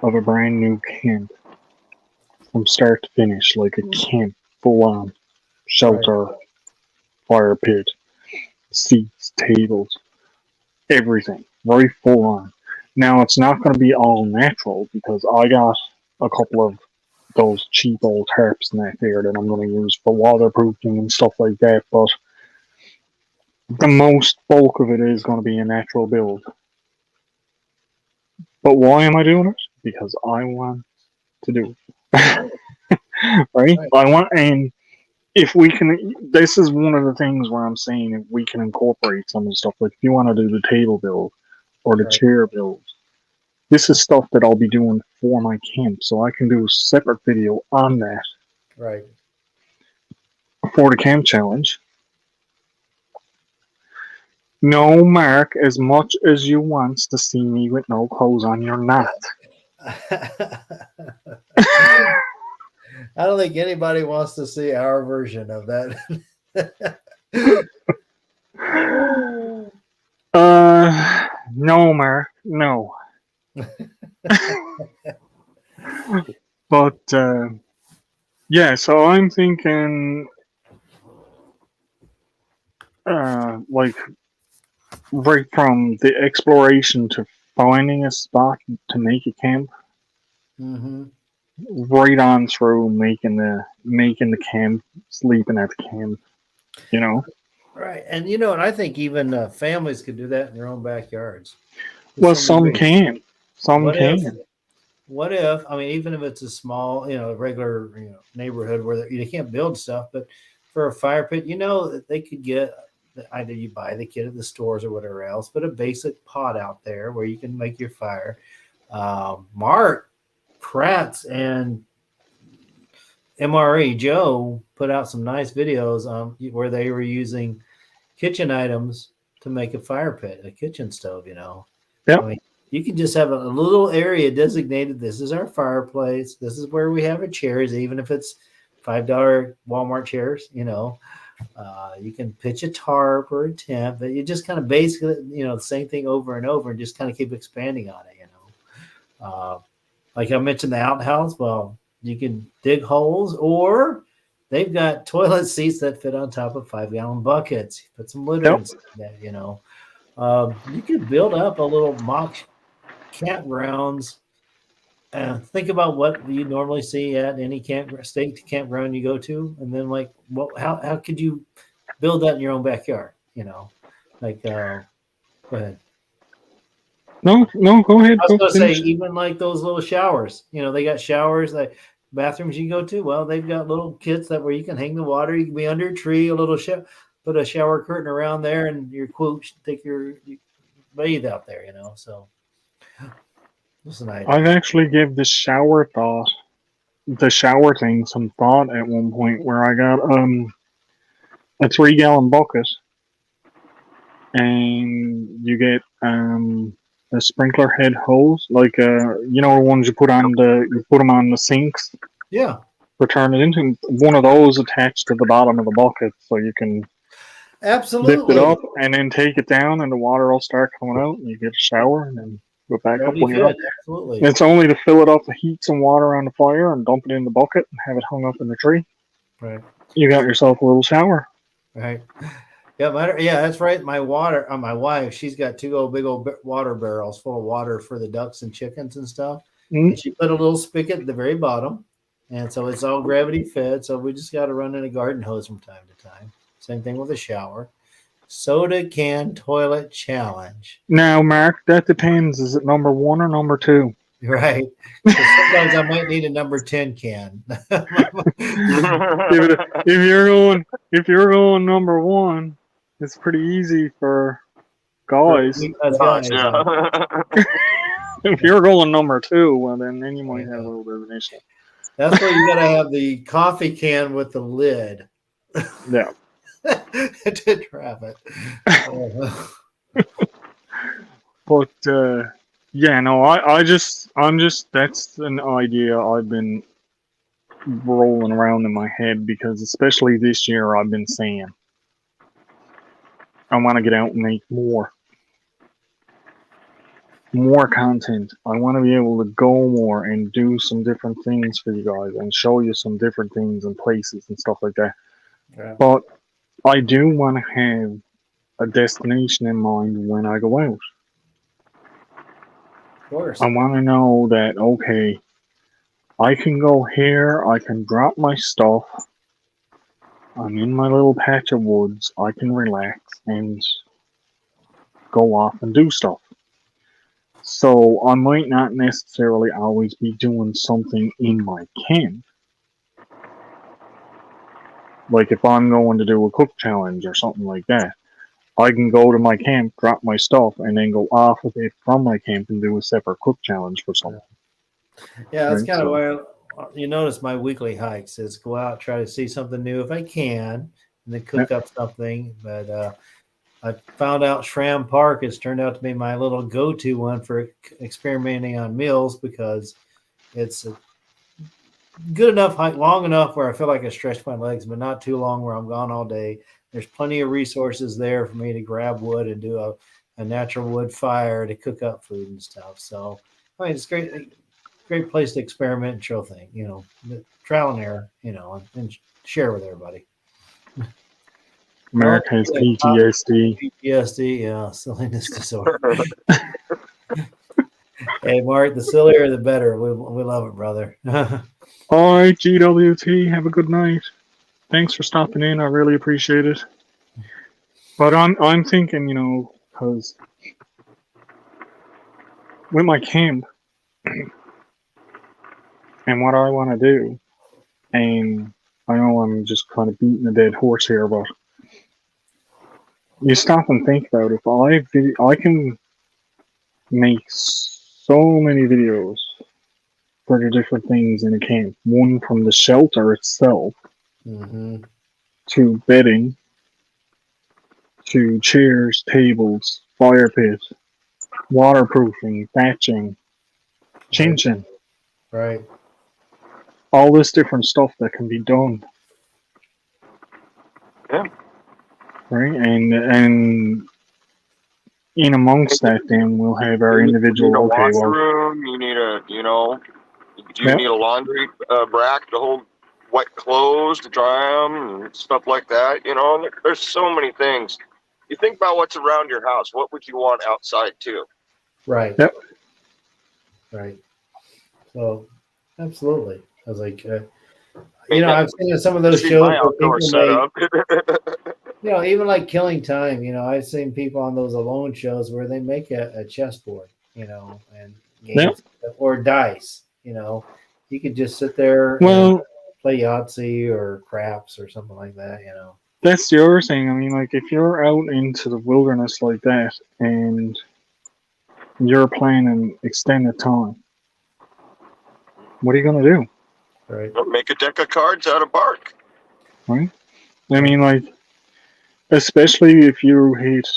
of a brand new camp from start to finish, like a camp, full on shelter, fire pit, seats, tables, everything, right full on. Now it's not going to be all natural because I got a couple of those cheap old tarps and that there that I'm going to use for waterproofing and stuff like that. But the most bulk of it is going to be a natural build. But why am I doing it? Because I want to do it. Right? I want, and if we can, this is one of the things where I'm saying if we can incorporate some of the stuff, like if you want to do the table build or the Right. chair build, this is stuff that I'll be doing for my camp, so I can do a separate video on that Right. for the camp challenge. No, Mark, as much as you want to see me with no clothes on, you're not. I don't think anybody wants to see our version of that. No, Mark, no. But, yeah, so I'm thinking, like, right from the exploration to finding a spot to make a camp, Mm-hmm. right on through making the camp, sleeping at the camp, you know. Right. And you know, and I think even families could do that in their own backyards. Well, some can, some What can. if, what if, I mean, even if it's a small, regular, neighborhood where you can't build stuff, but for a fire pit, that they could get, either you buy the kit at the stores or whatever else, but a basic pot out there where you can make your fire. Mark Kratz and MRE Joe put out some nice videos where they were using kitchen items to make a fire pit, a kitchen stove, Yep. I mean, you can just have a little area designated. This is our fireplace. This is where we have our chairs, even if it's $5 Walmart chairs, you can pitch a tarp or a tent, but you just kind of basically, the same thing over and over and just kind of keep expanding on it, like I mentioned, the outhouse. Well, you can dig holes, or they've got toilet seats that fit on top of 5-gallon buckets. Put some litter Yep. in that, you could build up a little mock campgrounds. Think about what you normally see at any state campground you go to, and then how could you build that in your own backyard? Go ahead. No, go ahead. I was going to say, finish. even like those little showers, they got showers, like bathrooms you go to. Well, they've got little kits where you can hang the water. You can be under a tree, a little put a shower curtain around there, and your take your bathe out there, So that's an idea. I've actually give the shower thing some thought at one point where I got a 3-gallon bucket, and you get a sprinkler head hose, like the ones you put them on the sinks. Yeah. For turning it into one of those attached to the bottom of the bucket, so you can absolutely lift it up and then take it down, and the water will start coming out, and you get a shower, and then go back up when you're up. Absolutely. It's only to fill it up, heat some water on the fire, and dump it in the bucket, and have it hung up in the tree. Right. You got yourself a little shower. Right. Yeah, that's right. My wife, she's got 2 big old water barrels full of water for the ducks and chickens and stuff. Mm-hmm. And she put a little spigot at the very bottom, and so it's all gravity fed. So we just got to run in a garden hose from time to time. Same thing with a shower. Soda can toilet challenge. Now, Mark, that depends. Is it number 1 or number 2? Right. Sometimes I might need a number 10 can. If you're going number 1, it's pretty easy for guys. Yeah. If you're going number 2, well, then you might have a little bit of an issue. That's why you got to have the coffee can with the lid. Yeah. To trap it. But yeah, no, I'm just that's an idea I've been rolling around in my head, because especially this year I've been saying I want to get out and make more content. I want to be able to go more and do some different things for you guys and show you some different things and places and stuff like that. Yeah. But I do want to have a destination in mind when I go out. course. I want to know that, okay, I can go here, I can drop my stuff, I'm in my little patch of woods, I can relax and go off and do stuff. So I might not necessarily always be doing something in my camp. Like if I'm going to do a cook challenge or something like that, I can go to my camp, drop my stuff, and then go off with it from my camp and do a separate cook challenge for something. Yeah, that's Right, kind of so- why you notice my weekly hikes is go out, try to see something new if I can, and then cook up something. But I found out Schramm Park has turned out to be my little go-to one for experimenting on meals because it's a good enough hike, long enough where I feel like I stretch my legs, but not too long where I'm gone all day. There's plenty of resources there for me to grab wood and do a natural wood fire to cook up food and stuff. So I mean, it's great place to experiment and show things, trial and error, and share with everybody. America has PTSD. PTSD, yeah, silliness disorder. Hey, Mark, the sillier the better. We love it, brother. All right, GWT, have a good night. Thanks for stopping in. I really appreciate it. But I'm thinking, because with my camp and what I want to do, and I know I'm just kind of beating a dead horse here, but you stop and think about it. I can make so many videos for the different things in a camp. One from the shelter itself to bedding, to chairs, tables, fire pit, waterproofing, thatching, chin-chin. Right. All this different stuff that can be done. Yeah. Right? And in amongst that, then we'll have our individual. You need a Okay, well, washroom. You need do you Yep. need a laundry rack to hold wet clothes to dry them and stuff like that. There's so many things. You think about what's around your house. What would you want outside too? Right. Yep. Right. So, absolutely. I was like, I've seen some of those See shows my where outdoor people setup. even like Killing Time, I've seen people on those alone shows where they make a chessboard, and games or dice, you could just sit there well, and play Yahtzee or craps or something like that, that's the other thing. I mean, like, if you're out into the wilderness like that and you're planning extended time, what are you going to do? Right. Make a deck of cards out of bark. Right? I mean, like, especially if you hit,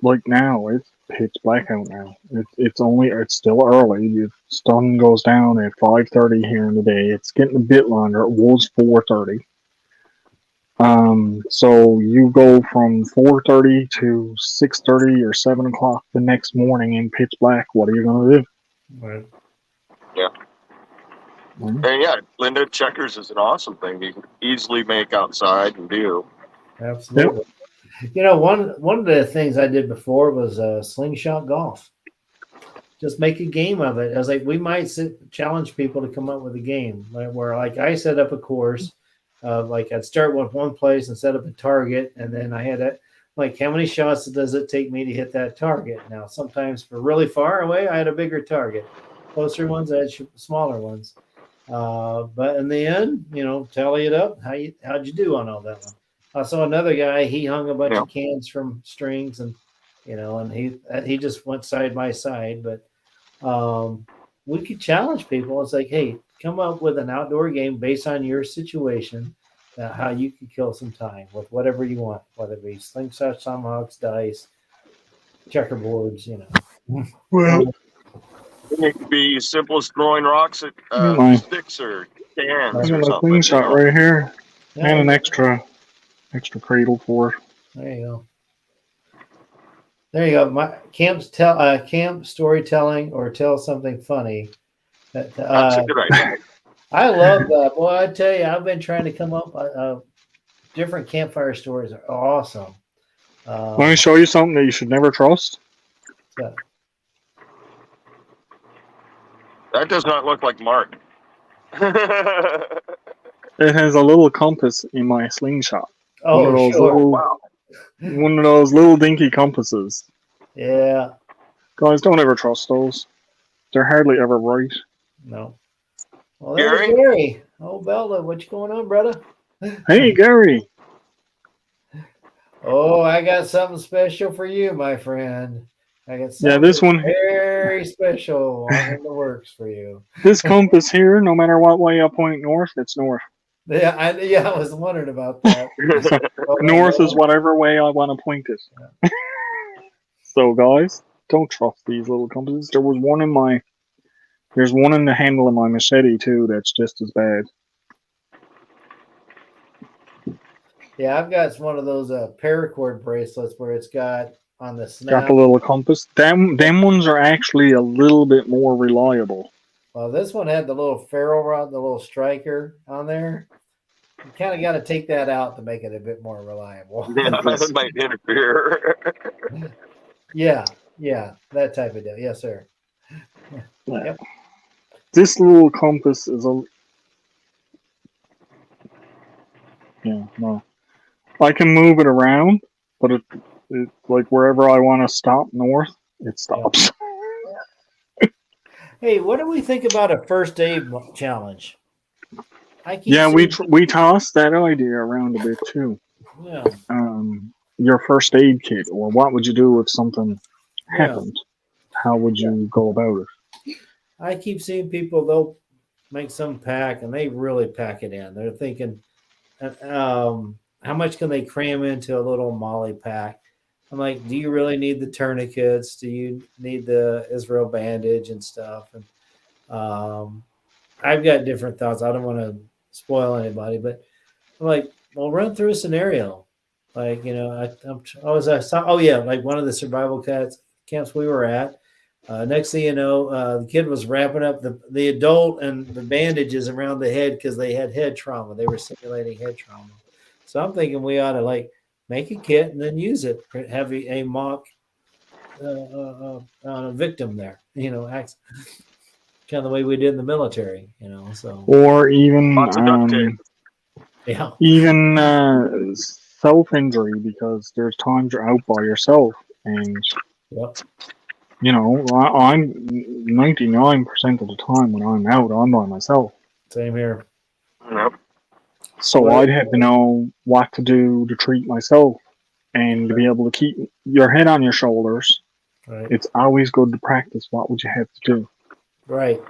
like now, it's pitch black out now. It's still early. The sun goes down at 5:30 here in the day. It's getting a bit longer. It was 4:30. So you go from 4:30 to 6:30 or 7 o'clock the next morning in pitch black. What are you going to do? Right. Yeah. Mhm. And yeah, Linda, checkers is an awesome thing you can easily make outside and do. Absolutely. One of the things I did before was slingshot golf. Just make a game of it. I was like, we might challenge people to come up with a game where like I set up a course. Like I'd start with one place and set up a target, and then I had like how many shots does it take me to hit that target? Now sometimes for really far away, I had a bigger target. Closer ones, I had smaller ones. But in the end, tally it up. How'd you do on all that one? I saw another guy. He hung a bunch of cans from strings, and and he just went side by side. But we could challenge people. It's like, hey, come up with an outdoor game based on your situation, how you could kill some time with whatever you want, whether it be slingshot, tomahawks, dice, checkerboards. Well, It could be as simple as throwing rocks at my sticks or cans I or got a something. slingshot right here Yeah, and an extra cradle for it. There you go. There you go. My camp storytelling or tell something funny. That's a good idea. I love that. Boy, I tell you, I've been trying to come up. Different campfire stories are awesome. Let me show you something that you should never trust. So, That does not look like Mark. It has a little compass in my slingshot. Oh, one of those sure. little, Wow. one of those little dinky compasses. Yeah. Guys, don't ever trust those. They're hardly ever right. No. Well, there's Gary? Gary. Oh, Bella, what's going on, brother? Hey, Gary. Oh, I got something special for you, my friend. I got something this one- very special in the works for you. This compass here, no matter what way I point north, it's north. Yeah, I was wondering about that. Oh, North is no. whatever way I want to point it. So, guys, don't trust these little compasses. There's one in the handle of my machete too. That's just as bad. Yeah, I've got one of those paracord bracelets where it's got on the Got snap. the little compass. Them ones are actually a little bit more reliable. Well, this one had the little ferrule rod, the little striker on there. You kind of got to take that out to make it a bit more reliable. Yeah, that might interfere. Yeah, that type of deal. Yes, sir. Yep. This little compass is no. I can move it around, but it like wherever I want to stop north, it stops. Hey, what do we think about a first aid challenge? Yeah, we tossed that idea around a bit too. Yeah. Your first aid kit, or what would you do if something Yeah. happened? How would you go about it? I keep seeing people, they'll make some pack and they really pack it in. They're thinking, how much can they cram into a little Molly pack? I'm like, do you really need the tourniquets? Do you need the Israel bandage and stuff? And I've got different thoughts. I don't want to spoil anybody, but I'm like, well, run through a scenario. Like, you know, like one of the survival camps we were at. Next thing you know, the kid was wrapping up the adult and the bandages around the head because they had head trauma. They were simulating head trauma. So I'm thinking we ought to like make a kit and then use it. Have a mock victim there. You know, kind of the way we did in the military. You know, so Or even Lots of duct tape. yeah, even self-injury, because there's times you're out by yourself, and yep. you know, I'm 99% of the time when I'm out, I'm by myself. Same here. Yep. So Right. I'd have to know what to do to treat myself, and to be able to keep your head on your shoulders. Right. It's always good to practice what would you have to do. Right.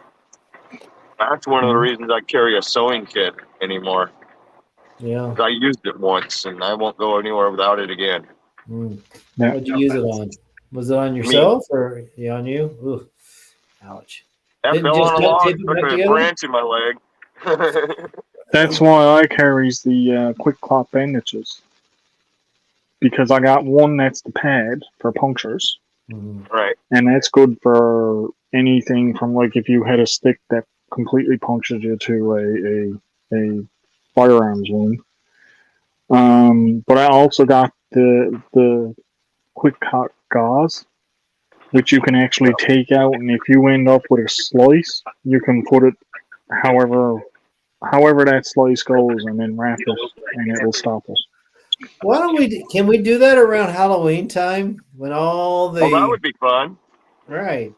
That's one of the reasons I carry a sewing kit anymore. Yeah. I used it once, and I won't go anywhere without it again. Mm. Yeah. What'd you use it on? Was it on yourself or on you? Ooh. Ouch. That Didn't fell just on a duct log, tape it back took a together? branch in my leg. That's why I carries the quick clot bandages, because I got one that's the pad for punctures, Mhm. Right. and that's good for anything from, like, if you had a stick that completely punctured you to a firearms wound. But I also got the quick clot gauze, which you can actually take out, and if you end up with a slice, you can put it however that slice goes, and then wrap it, and it'll stop it. Why don't can we do that around Halloween time when all the Well, that would be fun. right?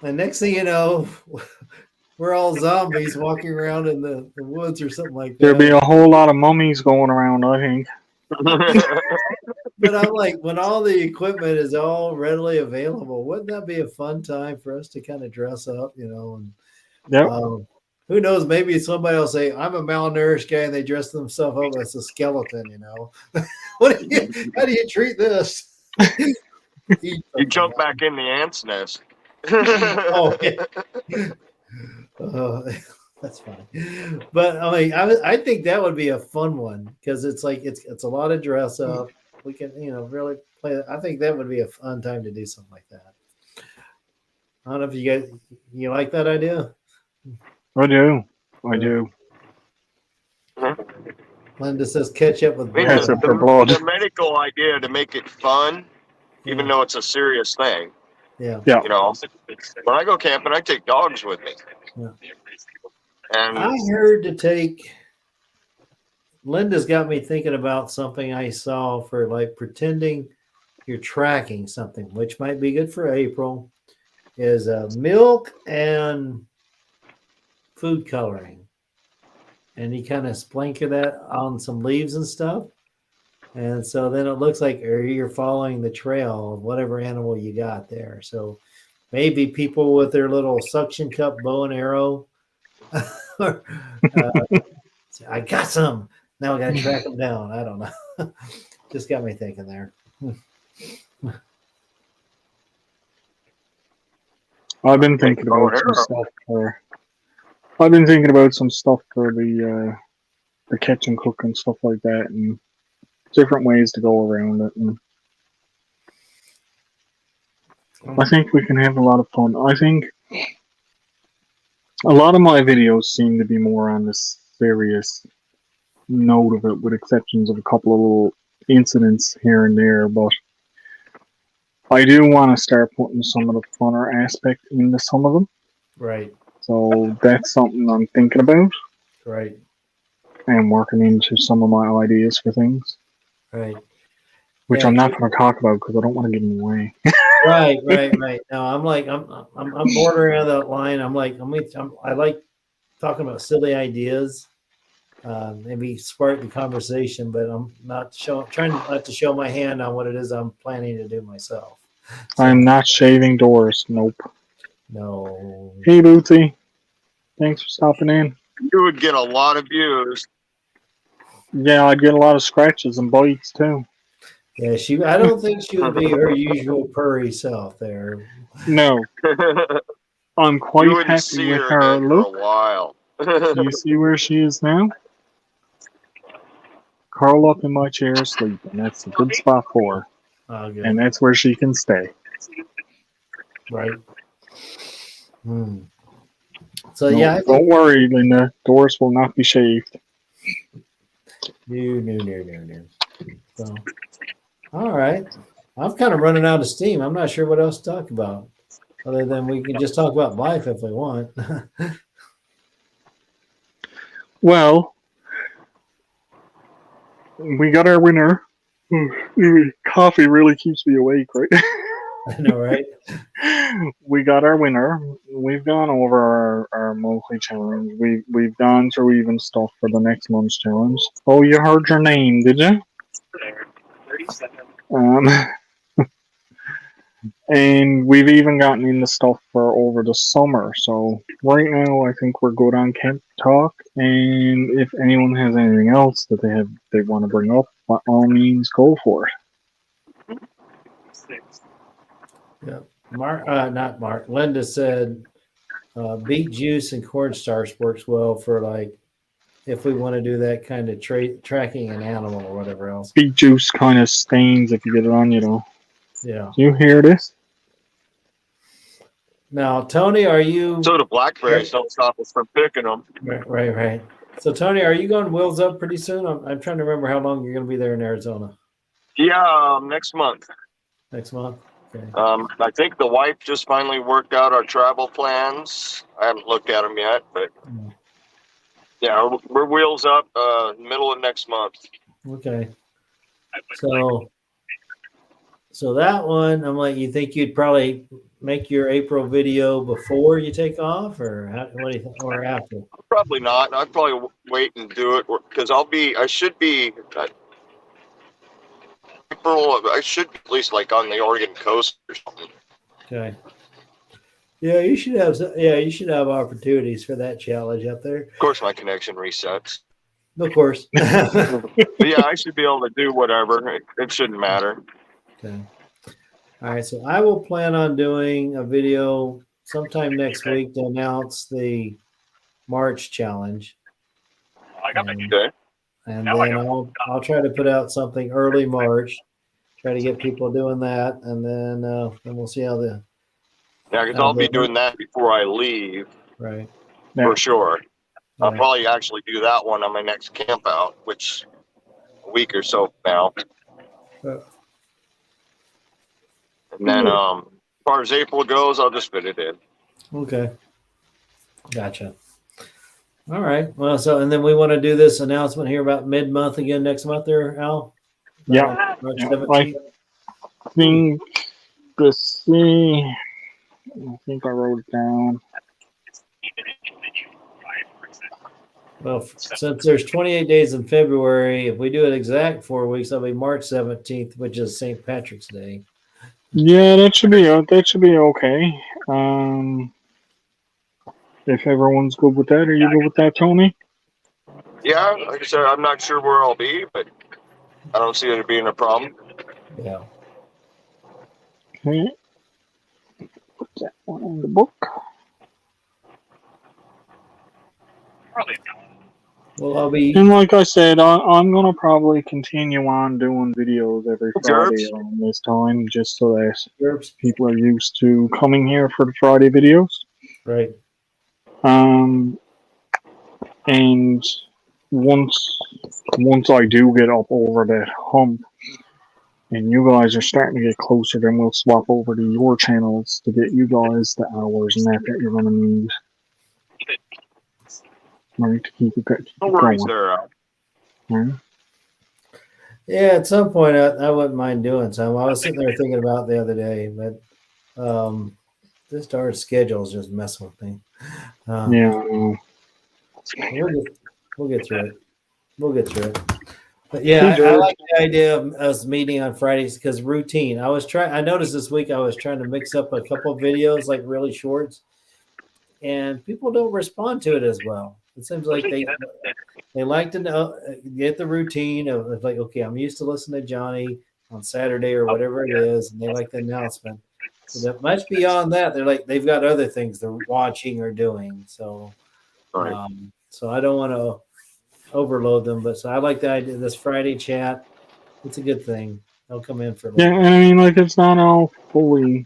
And next thing you know, we're all zombies walking around in the woods or something like that. There'll be a whole lot of mummies going around, I think. But I'm like, when all the equipment is all readily available, wouldn't that be a fun time for us to kind of dress up, you know? And Yep. who knows? Maybe somebody will say, "I'm a malnourished guy," and they dress themselves up as a skeleton. You know, how do you treat this? You jump back in the ant's nest. Oh, yeah. That's fine. But I mean, I think that would be a fun one because it's like it's a lot of dress up. We can really play. I think that would be a fun time to do something like that. I don't know if you like that idea. I do. Linda says catch up with I mean, Catch Brad. up for blood. the medical idea to make it fun, even though it's a serious thing, Yeah. Yeah. You know, when I go camping, I take dogs with me. Yeah. And I heard to take. Linda's got me thinking about something I saw for like pretending you're tracking something, which might be good for April, is milk and food coloring. And you kind of splinker that on some leaves and stuff. And so then it looks like you're following the trail of whatever animal you got there. So maybe people with their little suction cup bow and arrow. Say, I got some. Now I got to track them down. I don't know. Just got me thinking there. I've been thinking about some stuff for. I've been thinking about some stuff for the catch and cook and stuff like that, and different ways to go around it. And I think we can have a lot of fun. I think a lot of my videos seem to be more on this serious note of it, with exceptions of a couple of little incidents here and there. But I do want to start putting some of the funner aspect into some of them. Right. So that's something I'm thinking about Right. and working into some of my ideas for things, Right. which Yeah. I'm not going to talk about because I don't want to give them away. Right. No, I'm bordering on that line. I like talking about silly ideas. Maybe spark the conversation, but I'm not trying not to show my hand on what it is I'm planning to do myself. So, I'm not shaving doors. Nope. no. Hey, Bootsy. Thanks for stopping in. you would get a lot of views. Yeah, I'd get a lot of scratches and bites too. Yeah, I don't think she would be her usual purry self there. No, I'm You quite wouldn't happy see with her her again look. for a while. Do you see where she is now? Curl up in my chair sleeping. That's a good spot for her. Oh, good. And that's where she can stay. Right. So No, yeah, I don't think worry, Linda. Doors will not be shaved. no. So, all right. I'm kind of running out of steam. I'm not sure what else to talk about, other than we can just talk about life if we want. Well, we got our winner. Coffee really keeps me awake, right? I know, right? We got our winner. We've gone over our monthly challenge. We've gone through even stuff for the next month's challenge. Oh, you heard your name, did you? And we've even gotten into stuff for over the summer. So right now, I think we're good on Camp Talk. And if anyone has anything else that they want to bring up, by all means, go for it. Yeah. Not Mark. Linda said beet juice and cornstarch works well for like if we want to do that kind of tracking an animal or whatever else. Beet juice kind of stains if you get it on you, though. Yeah. Do you hear this? Now, Tony, are you So the blackberries don't stop us from picking them. right? So, Tony, are you going Wheels Up pretty soon? I'm trying to remember how long you're going to be there in Arizona. Yeah, next month. Next month. Okay. I think the wife just finally worked out our travel plans. I haven't looked at them yet, but yeah, we're wheels up middle of next month. Okay. So that one, I'm like, you think you'd probably make your April video before you take off, or what do you think, or after? Probably not. I'd probably wait and do it because I should be April. I should be at least like on the Oregon coast or something. Okay. Yeah, you should have opportunities for that challenge up there. Of course, my connection resets. Of course. But yeah, I should be able to do whatever. It shouldn't matter. Okay. All right. So I will plan on doing a video sometime next week to announce the March challenge. Okay. And then I'll try to put out something early March. Try to get people doing that, and then we'll see how the Yeah, because I'll be doing that before I leave right. for sure. I'll Yeah. probably actually do that one on my next camp out, which a week or so now. Yeah. And then far as April goes, I'll just fit it in. Okay. Gotcha. All right. Well, so and then we want to do this announcement here about mid-month again next month, there, Al. Yeah. March Yeah, 17th. I think, let's see, I think I wrote it down. Well, since there's 28 days in February, if we do it exact 4 weeks, that'll be March 17th, which is St. Patrick's Day. Yeah, that should be okay. If everyone's good with that, are you good with that, Tony? Yeah, like I said, I'm not sure where I'll be, but I don't see it being a problem. Yeah. Okay. Put that one in the book. Well, I'll be. And like I said, I'm gonna probably continue on doing videos every Friday around this time, just so that people are used to coming here for the Friday videos. Right. And once I do get up over that hump, and you guys are starting to get closer, then we'll swap over to your channels to get you guys the hours and that you're gonna need. Right, to keep it No worries going. there, Al. Right? Yeah, at some point I wouldn't mind doing some. I was sitting there thinking about it the other day, but this darn schedule is just messing with me. Yeah. We'll get through it. We'll get through it. But yeah, I like the idea of us meeting on Fridays because routine. I noticed this week I was trying to mix up a couple of videos, like really shorts, and people don't respond to it as well. It seems like they like to know, get the routine of like, okay, I'm used to listening to Johnny on Saturday or whatever it is, and they like the announcement. So that much beyond that, they've got other things they're watching or doing. So, so I don't want to overload them, but so I like the idea of this Friday chat. It's a good thing. They'll come in for a Yeah, and I mean, like, it's not all fully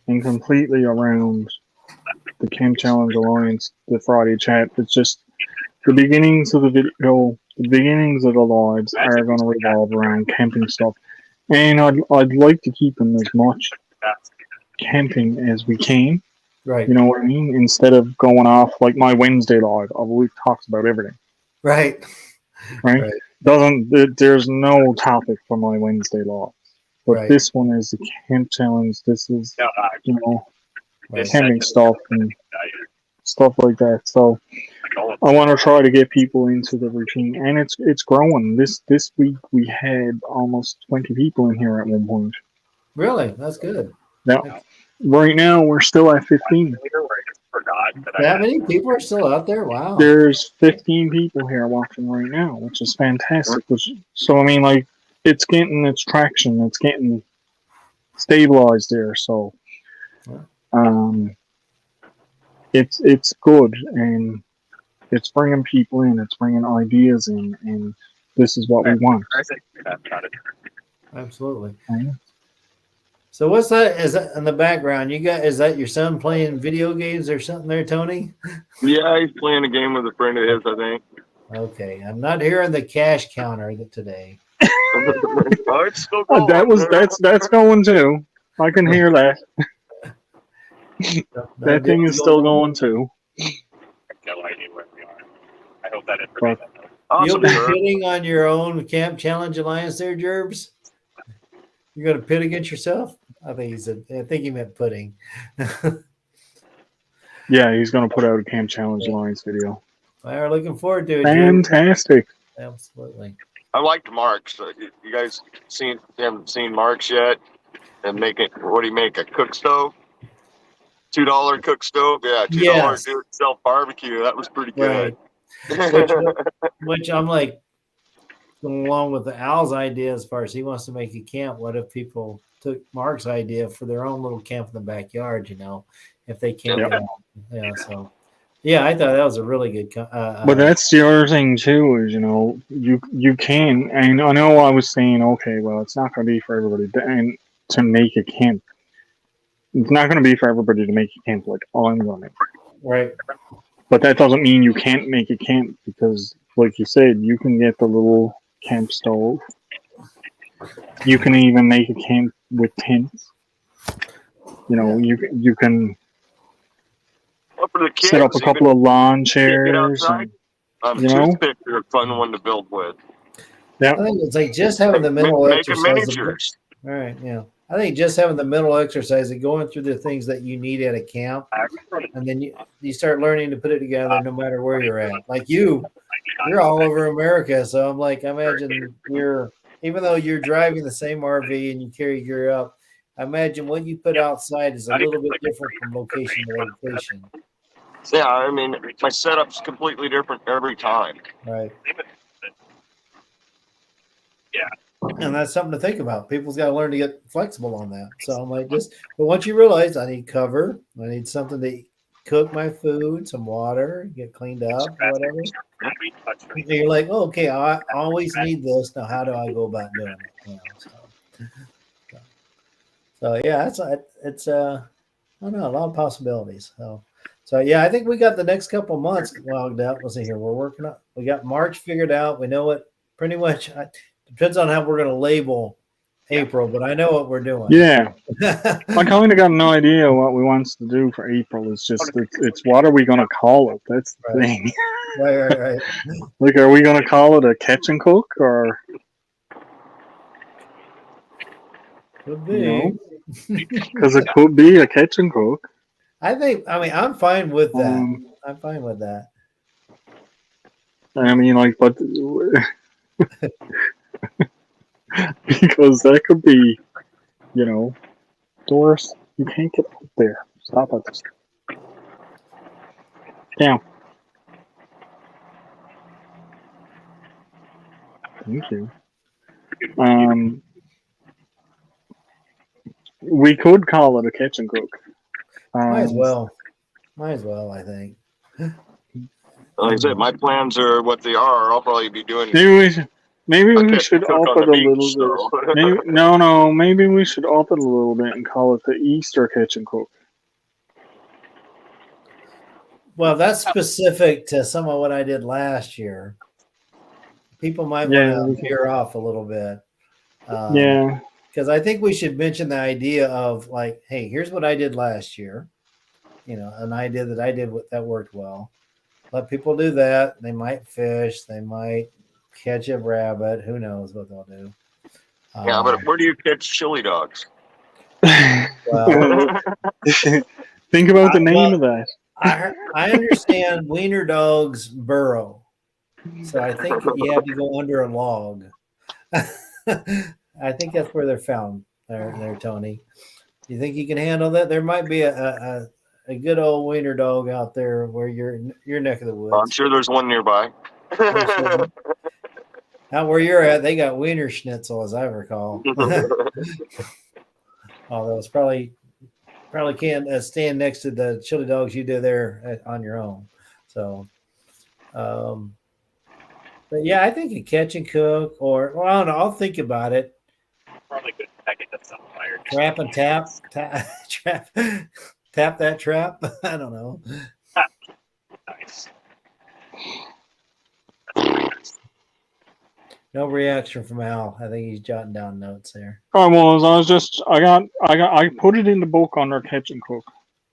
and completely around the Camp Challenge Alliance, the Friday chat. It's just the beginnings of the video, the beginnings of the lives are going to revolve around camping stuff. And I'd like to keep them as much camping as we can. Right. You know what I mean? Instead of going off like my Wednesday live, I've always talked about everything. Right. Right? There's no topic for my Wednesday live. But this one is the Camp Challenge. This is, you know, camping stuff and stuff like that. So I want to try to get people into the routine, and it's growing. This week we had almost 20 people in here at one point. Really? That's good. Now, right now we're still at 15. That many people are still out there? Wow. There's 15 people here watching right now, which is fantastic. So I mean, like, it's getting its traction. It's getting stabilized there. So, it's good, and it's bringing people in. It's bringing ideas in, and this is what we want. Absolutely. Right? So what's that? Is that in the background? Is that your son playing video games or something there, Tony? Yeah, he's playing a game with a friend of his, I think. Okay, I'm not hearing the cash counter today. Oh, it's still going. That's going too. I can hear that. That thing is still going too. No idea where we are. I hope that is. You'll be pitting on your own Camp Challenge Alliance there, Gerbs? You're going to pit against yourself? I think he meant putting. Yeah, he's going to put out a Camp Challenge Alliance video. We're looking forward to it. Fantastic. Gerbs. Absolutely. I liked Mark's. You guys haven't seen Mark's yet? And what do you make? A cook stove? $2 cook stove? Yeah, $2 do-it-yourself barbecue. That was pretty good. Right. which I'm like, going along with the Al's idea as far as he wants to make a camp. What if people took Mark's idea for their own little camp in the backyard? You know, if they can't. Yeah. So, yeah, I thought that was a really good. But that's the other thing too. Is, you know, you can, and I know I was saying, okay, well, it's not going to be for everybody, and to make a camp. It's not going to be for everybody to make a camp like I'm going to. Right. But that doesn't mean you can't make a camp, because, like you said, you can get the little camp stove. You can even make a camp with tents. You know, you can Well, for the kids, set up a couple of lawn chairs. outside. You know? Toothpicks are a fun one to build with. I think it's like just having the mental Make them exercise. miniatures. All right, yeah. I think just having the mental exercise and going through the things that you need at a camp, and then you start learning to put it together no matter where you're at. Like you're all over America, so I'm like, I imagine even though you're driving the same RV and you carry gear up, I imagine what you put outside is a little bit different from location to location. Yeah, I mean, my setup's completely different every time. Right. And that's something to think about. People's got to learn to get flexible on that. So I'm like, but once you realize I need cover, I need something to cook my food, some water, get cleaned up, or whatever. You're like, oh, okay, I always need this. Now, how do I go about doing it? You know, so yeah, it's I don't know, a lot of possibilities. So yeah, I think we got the next couple months logged out. Let's see here. We got March figured out. We know what pretty much. Depends on how we're going to label April, but I know what we're doing. Yeah. I kind of got no idea what we want to do for April. It's just, it's what are we going to call it? That's the thing. Right. Like, are we going to call it a catch and cook or? Could be. Because it could be a catch and cook. I'm fine with that. I'm fine with that. I mean, like, but. Because that could be, you know, Doris, you can't get up there. Stop it. Down. Thank you. We could call it a catch and cook. Might as well, I think. Like I said, my plans are what they are. I'll probably be doing. Maybe we should up it a little bit. So. Maybe we should up it a little bit and call it the Easter catch and cook. Well, that's specific to some of what I did last year. People might want to veer off a little bit. Because I think we should mention the idea of like, hey, here's what I did last year. You know, an idea that I did that worked well. Let people do that. They might fish. They might catch a rabbit. Who knows what they'll do? Yeah, but where do you catch chili dogs? Well, think about the name of that. I understand wiener dogs burrow, so I think you have to go under a log. I think that's where they're found. There, Tony. You think you can handle that? There might be a good old wiener dog out there where your neck of the woods. I'm sure there's one nearby. Out where you're at, they got wiener schnitzel, as I recall. Although it's probably can't stand next to the chili dogs you do there on your own. So, but yeah, I think a catch and cook, or I don't know. I'll think about it. Probably could pack it to some fire. Trap and tap, tap that trap. I don't know. Nice. No reaction from Al. I think he's jotting down notes there. I put it in the book under catch and cook,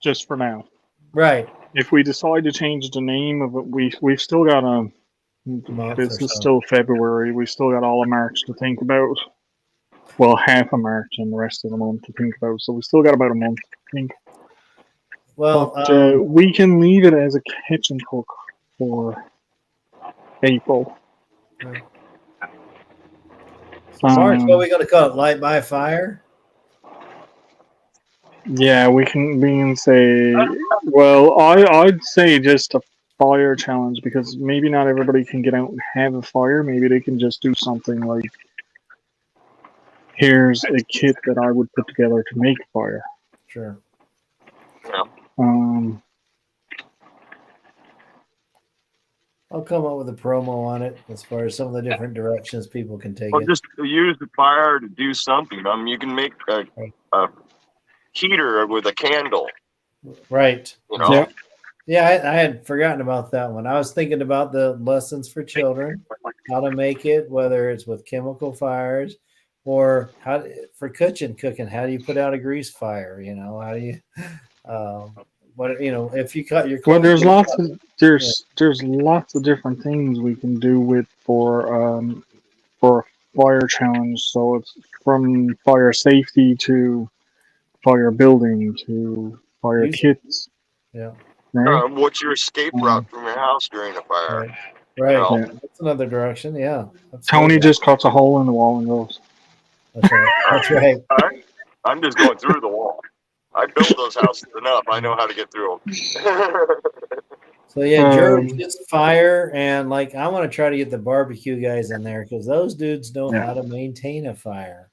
just for now. Right. If we decide to change the name of it, we've still got this is still February. We still got all of March to think about. Well, half of March and the rest of the month to think about. So we still got about a month to think. Well, but, we can leave it as a catch and cook for April. Right. March, what are we going to call it? Light by fire? Yeah, we can say. Well, I'd say just a fire challenge, because maybe not everybody can get out and have a fire. Maybe they can just do something like, here's a kit that I would put together to make fire. Sure. Yeah. I'll come up with a promo on it as far as some of the different directions people can take Well, it. just use the fire to do something. I mean, you can make a heater with a candle. Right. You know? Yeah, I had forgotten about that one. I was thinking about the lessons for children, how to make it, whether it's with chemical fires Or how for cooking? How do you put out a grease fire? You know, how do you, what you know, if you cut your Well, clothes, there's lots of different things we can do with for a fire challenge. So it's from fire safety to fire building to fire Use- kits. yeah, Right? What's your escape route from your house during a fire? right. know. Yeah. That's another direction. Yeah, Tony absolutely. just cuts a hole in the wall and goes. That's right. That's right. I'm just going through the wall. I built those houses enough. I know how to get through them. So yeah, George Um, gets fire, and like I want to try to get the barbecue guys in there because those dudes know Yeah. how to maintain a fire.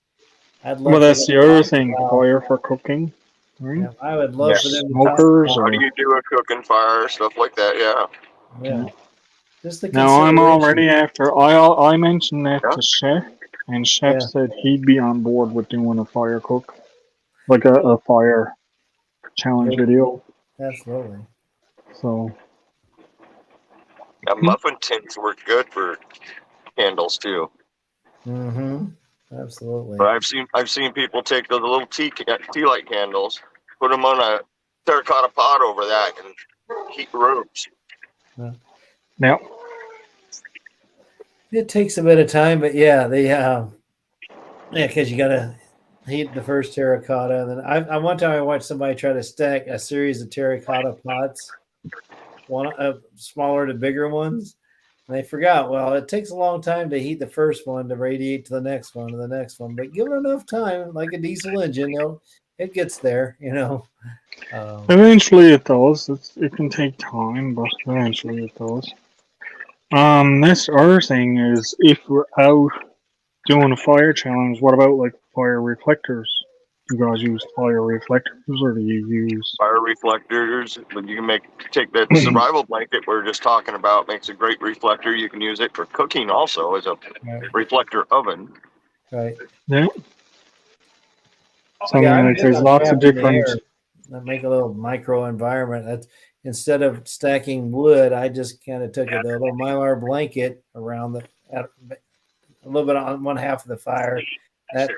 I'd love. Well, for that's them the to other talk thing. about- Fire for cooking. Right? Yeah, I would love for them to talk Smokers about, How do you do a cooking fire, stuff like that? Yeah. yeah, just the Now I'm consideration. already after. I mentioned that Yeah. to Chef, and Chef Yeah. said he'd be on board with doing a fire cook, like a fire challenge Yeah. video. Absolutely. So Now, muffin tins work good for candles too. Mm-hmm. Absolutely. But I've seen people take the little tea light candles, put them on a terracotta pot over that, and heat rooms. now, It takes a bit of time, but yeah, because you gotta heat the first terracotta, and then I one time I watched somebody try to stack a series of terracotta pots, one smaller to bigger ones, and they forgot. Well, it takes a long time to heat the first one to radiate to the next one to the next one, but give it enough time, like a diesel engine, it gets there. eventually it does. It can take time, but eventually it does. This other thing is if we're out doing a fire challenge, what about like fire reflectors? You guys use fire reflectors, or do you use? Fire reflectors. When you can take that survival blanket we were just talking about, makes a great reflector. You can use it for cooking also as a reflector oven. Right. Yeah. So Yeah, I mean, I'm like, big there's on lots of trapping different. air. I make a little micro environment. That's instead of stacking wood, I just kind of took a little mylar blanket around a little bit on one half of the fire that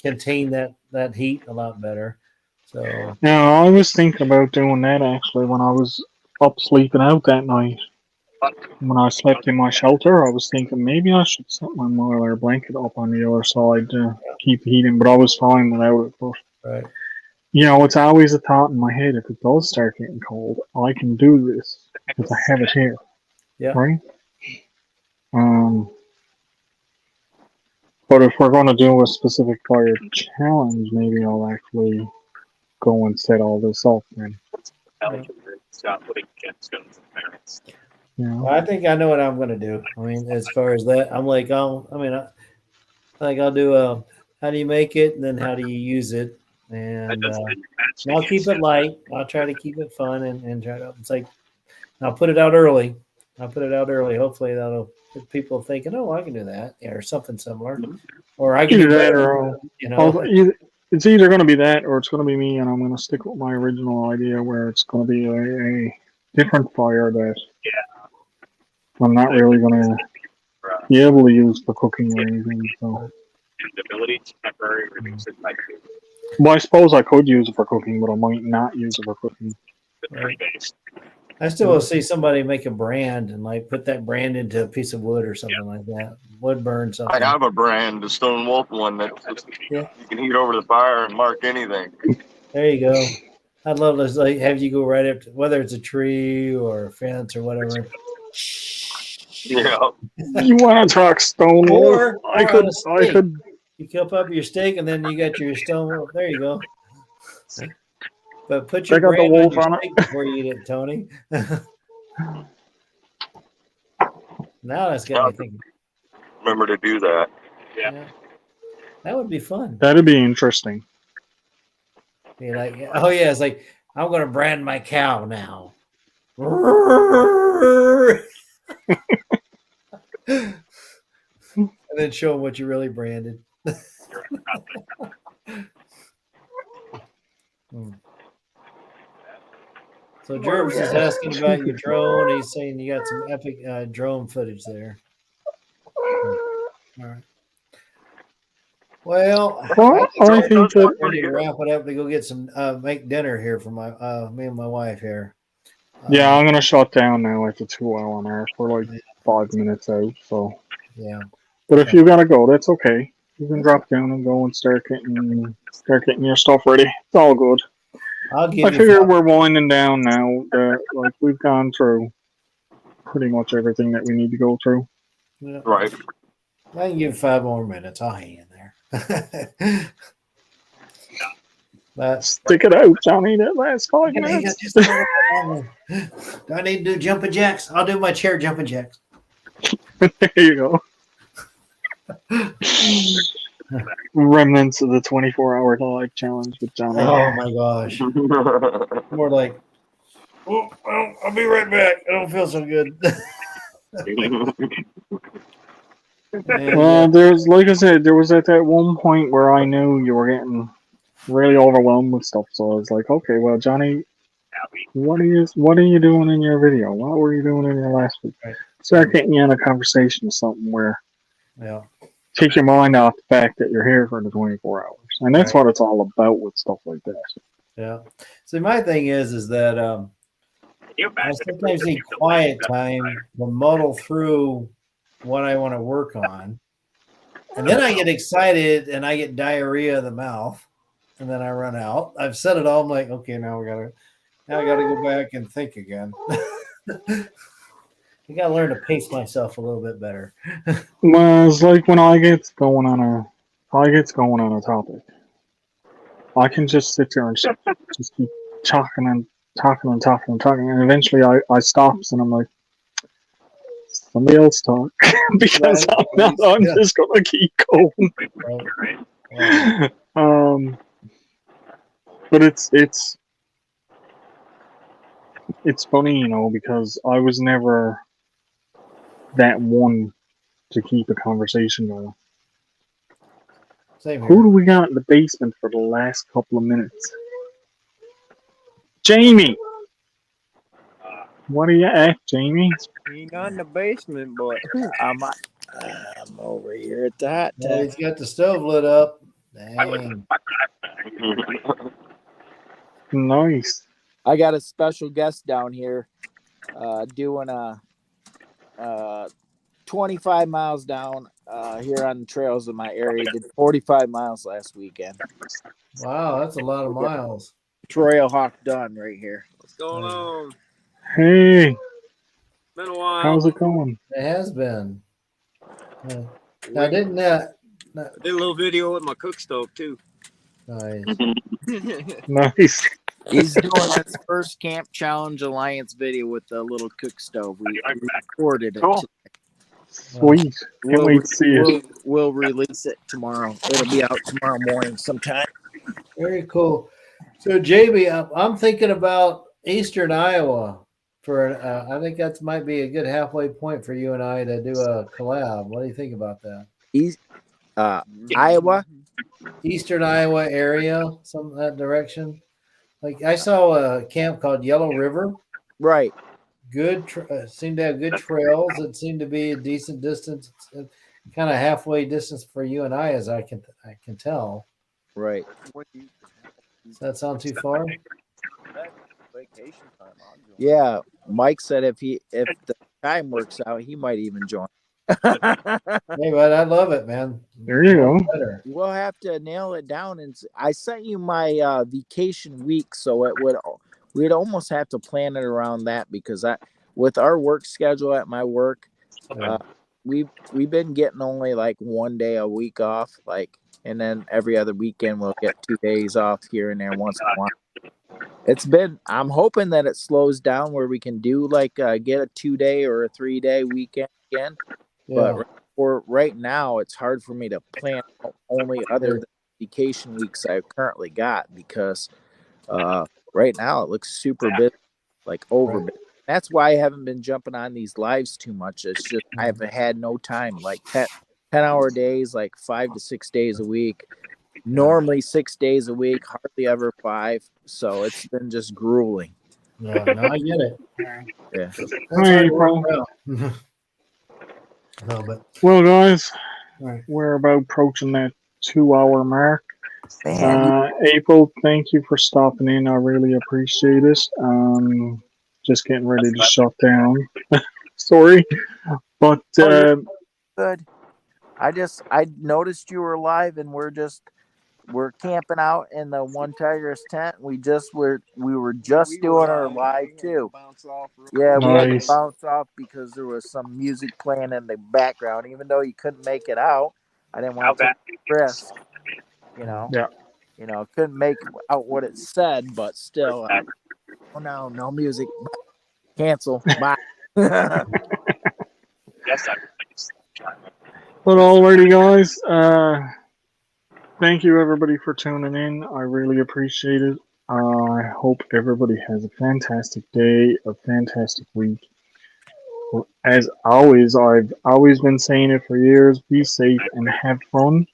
contained that heat a lot better. So Now, I was thinking about doing that actually when I was up sleeping out that night. When I slept in my shelter, I was thinking maybe I should set my Mylar blanket up on the other side to keep heating, but I was fine without it. But right. you know, it's always a thought in my head. If it does start getting cold, I can do this because I have it here. Yeah. Right. But if we're going to do a specific fire challenge, maybe I'll actually go and set all this up then. Stop putting gemstones in barrels. Yeah. Well, I think I know what I'm going to do. I mean, as far as that, I'm like, I think I'll do how do you make it, and then how do you use it, and I'll keep it light. I'll try to keep it fun and try to. It's like I'll put it out early. Hopefully that'll get people thinking, oh, I can do that, or something similar, or I can do Either that better. or it's either going to be that or it's going to be me, and I'm going to stick with my original idea where it's going to be a different fire that I'm not really going to be able to use for cooking or anything. So, And the ability to temporarily reduce it by 2. well, I suppose I could use it for cooking, but I might not use it for cooking. The 3 days. I still will see somebody make a brand and like put that brand into a piece of wood or something like that. Wood burn something. I have a brand, the Stone Wolf one that Yeah. you can heat over the fire and mark anything. There you go. I'd love to like have you go right up to whether it's a tree or a fence or whatever. Yeah. You want to talk Stone Wolf? Or I on a could. steak. You cup up your steak and then you got your stone wolf. There you go. But put your Check out the brand wolf on your on it. steak before you eat it, Tony. Now that's got me thinking. Remember to do that. Yeah. That would be fun. That'd be interesting. Be like, oh yeah, it's like I'm going to brand my cow now. And then show them what you really branded. So Jervis is asking about your drone. He's saying you got some epic drone footage there. All right. Well, Well, I think that ready to wrap it up to go get some make dinner here for my me and my wife here. yeah, I'm gonna shut down now at the 2 hour mark. We're like 5 minutes out, so. Yeah. But if you gotta go, that's okay. You can drop down and go and start getting your stuff ready. It's all good. I'll I give you figure we're winding down now. Like we've gone through pretty much everything that we need to go through. yeah, Right. I can give 5 more minutes. I'll hang in there. But Stick it out, Johnny. That last 5 hang on, minutes. just a little bit longer. Do I need to do jumping jacks? I'll do my chair jumping jacks. There you go. Remnants of the 24-hour live challenge with Johnny. Oh my gosh. More like, oh, well, I'll be right back. I don't feel so good. And, Well, there's like I said, there was at that one point where I knew you were getting really overwhelmed with stuff. So I was like, okay, well, Johnny, what are you doing in your video? What were you doing in your last week? Right. Start getting you in a conversation or something where yeah. take your mind off the fact that you're here for the 24 hours, and that's Right. what it's all about with stuff like that. Yeah. See, my thing is that I sometimes need quiet time to muddle through what I want to work on. And then I get excited and I get diarrhea of the mouth and then I run out. I've said it all. I'm like, okay, now I gotta go back and think again. I gotta learn to pace myself a little bit better. Well, it's like when I get going on a topic, I can just sit there and just keep talking, and eventually I stops and I'm like, somebody else talk because I'm just gonna keep going. Right. But it's funny, because I was never that one to keep a conversation going. Same Who here. do we got in the basement for the last couple of minutes? Jamie! What are you at, Jamie? You not in the basement, but I'm over here at the hot Well, tub. he's got the stove lit up. Dang. Nice. I got a special guest down here, doing 25 miles down here on the trails in my area. Did 45 miles last weekend. Wow, that's a lot of miles. Trail Hawk done right here. What's going on? Hey, Been a while. how's it going? It has been. Now, didn't that? I did a little video with my cook stove too. Nice. Nice. He's doing his first Camp Challenge Alliance video with the little cook stove. We recorded it. Cool. Sweet. Can't wait to see it. We'll release it tomorrow. It'll be out tomorrow morning sometime. Very cool. So, JB, I'm thinking about Eastern Iowa for. I think that might be a good halfway point for you and I to do a collab. What do you think about that? Iowa, Eastern Iowa area, some that direction. Like I saw a camp called Yellow River. right? Good, seemed to have good trails. It seemed to be a decent distance, kind of halfway distance for you and I, as I can tell. Right. Does that sound too far? Yeah, Mike said if the time works out, he might even join. Hey, but I love it, man. There you go. Better. We'll have to nail it down, and I sent you my vacation week, so we'd almost have to plan it around that because with our work schedule at my work, we've been getting only like 1 day a week off, and then every other weekend we'll get 2 days off here and there once in a while. I'm hoping that it slows down where we can do get a 2 day or a 3 day weekend again. Yeah. But for right now, it's hard for me to plan only other than vacation weeks I've currently got because right now it looks super busy, over busy. That's why I haven't been jumping on these lives too much. It's just I haven't had no time, 10-hour days, 5 to 6 days a week. Normally 6 days a week, hardly ever 5. So it's been just grueling. Yeah, no, I get it. Yeah. Hey, April. No, but Well, guys, right. we're about approaching that 2-hour mark. Man, April, thank you for stopping in. I really appreciate it. Just getting ready to shut down. Sorry, but you're good. I noticed you were live, and we're camping out in the One Tigers tent. We were just doing our live too. Yeah, we had to nice. bounce off because there was some music playing in the background. Even though you couldn't make it out, I didn't How want to take bad? a risk. You know, Yeah. Couldn't make out what it said, but still. Oh no music. Cancel. Bye. Yes, I But alrighty, guys. Thank you everybody for tuning in. I really appreciate it. I hope everybody has a fantastic day, a fantastic week. As always, I've always been saying it for years. Be safe and have fun.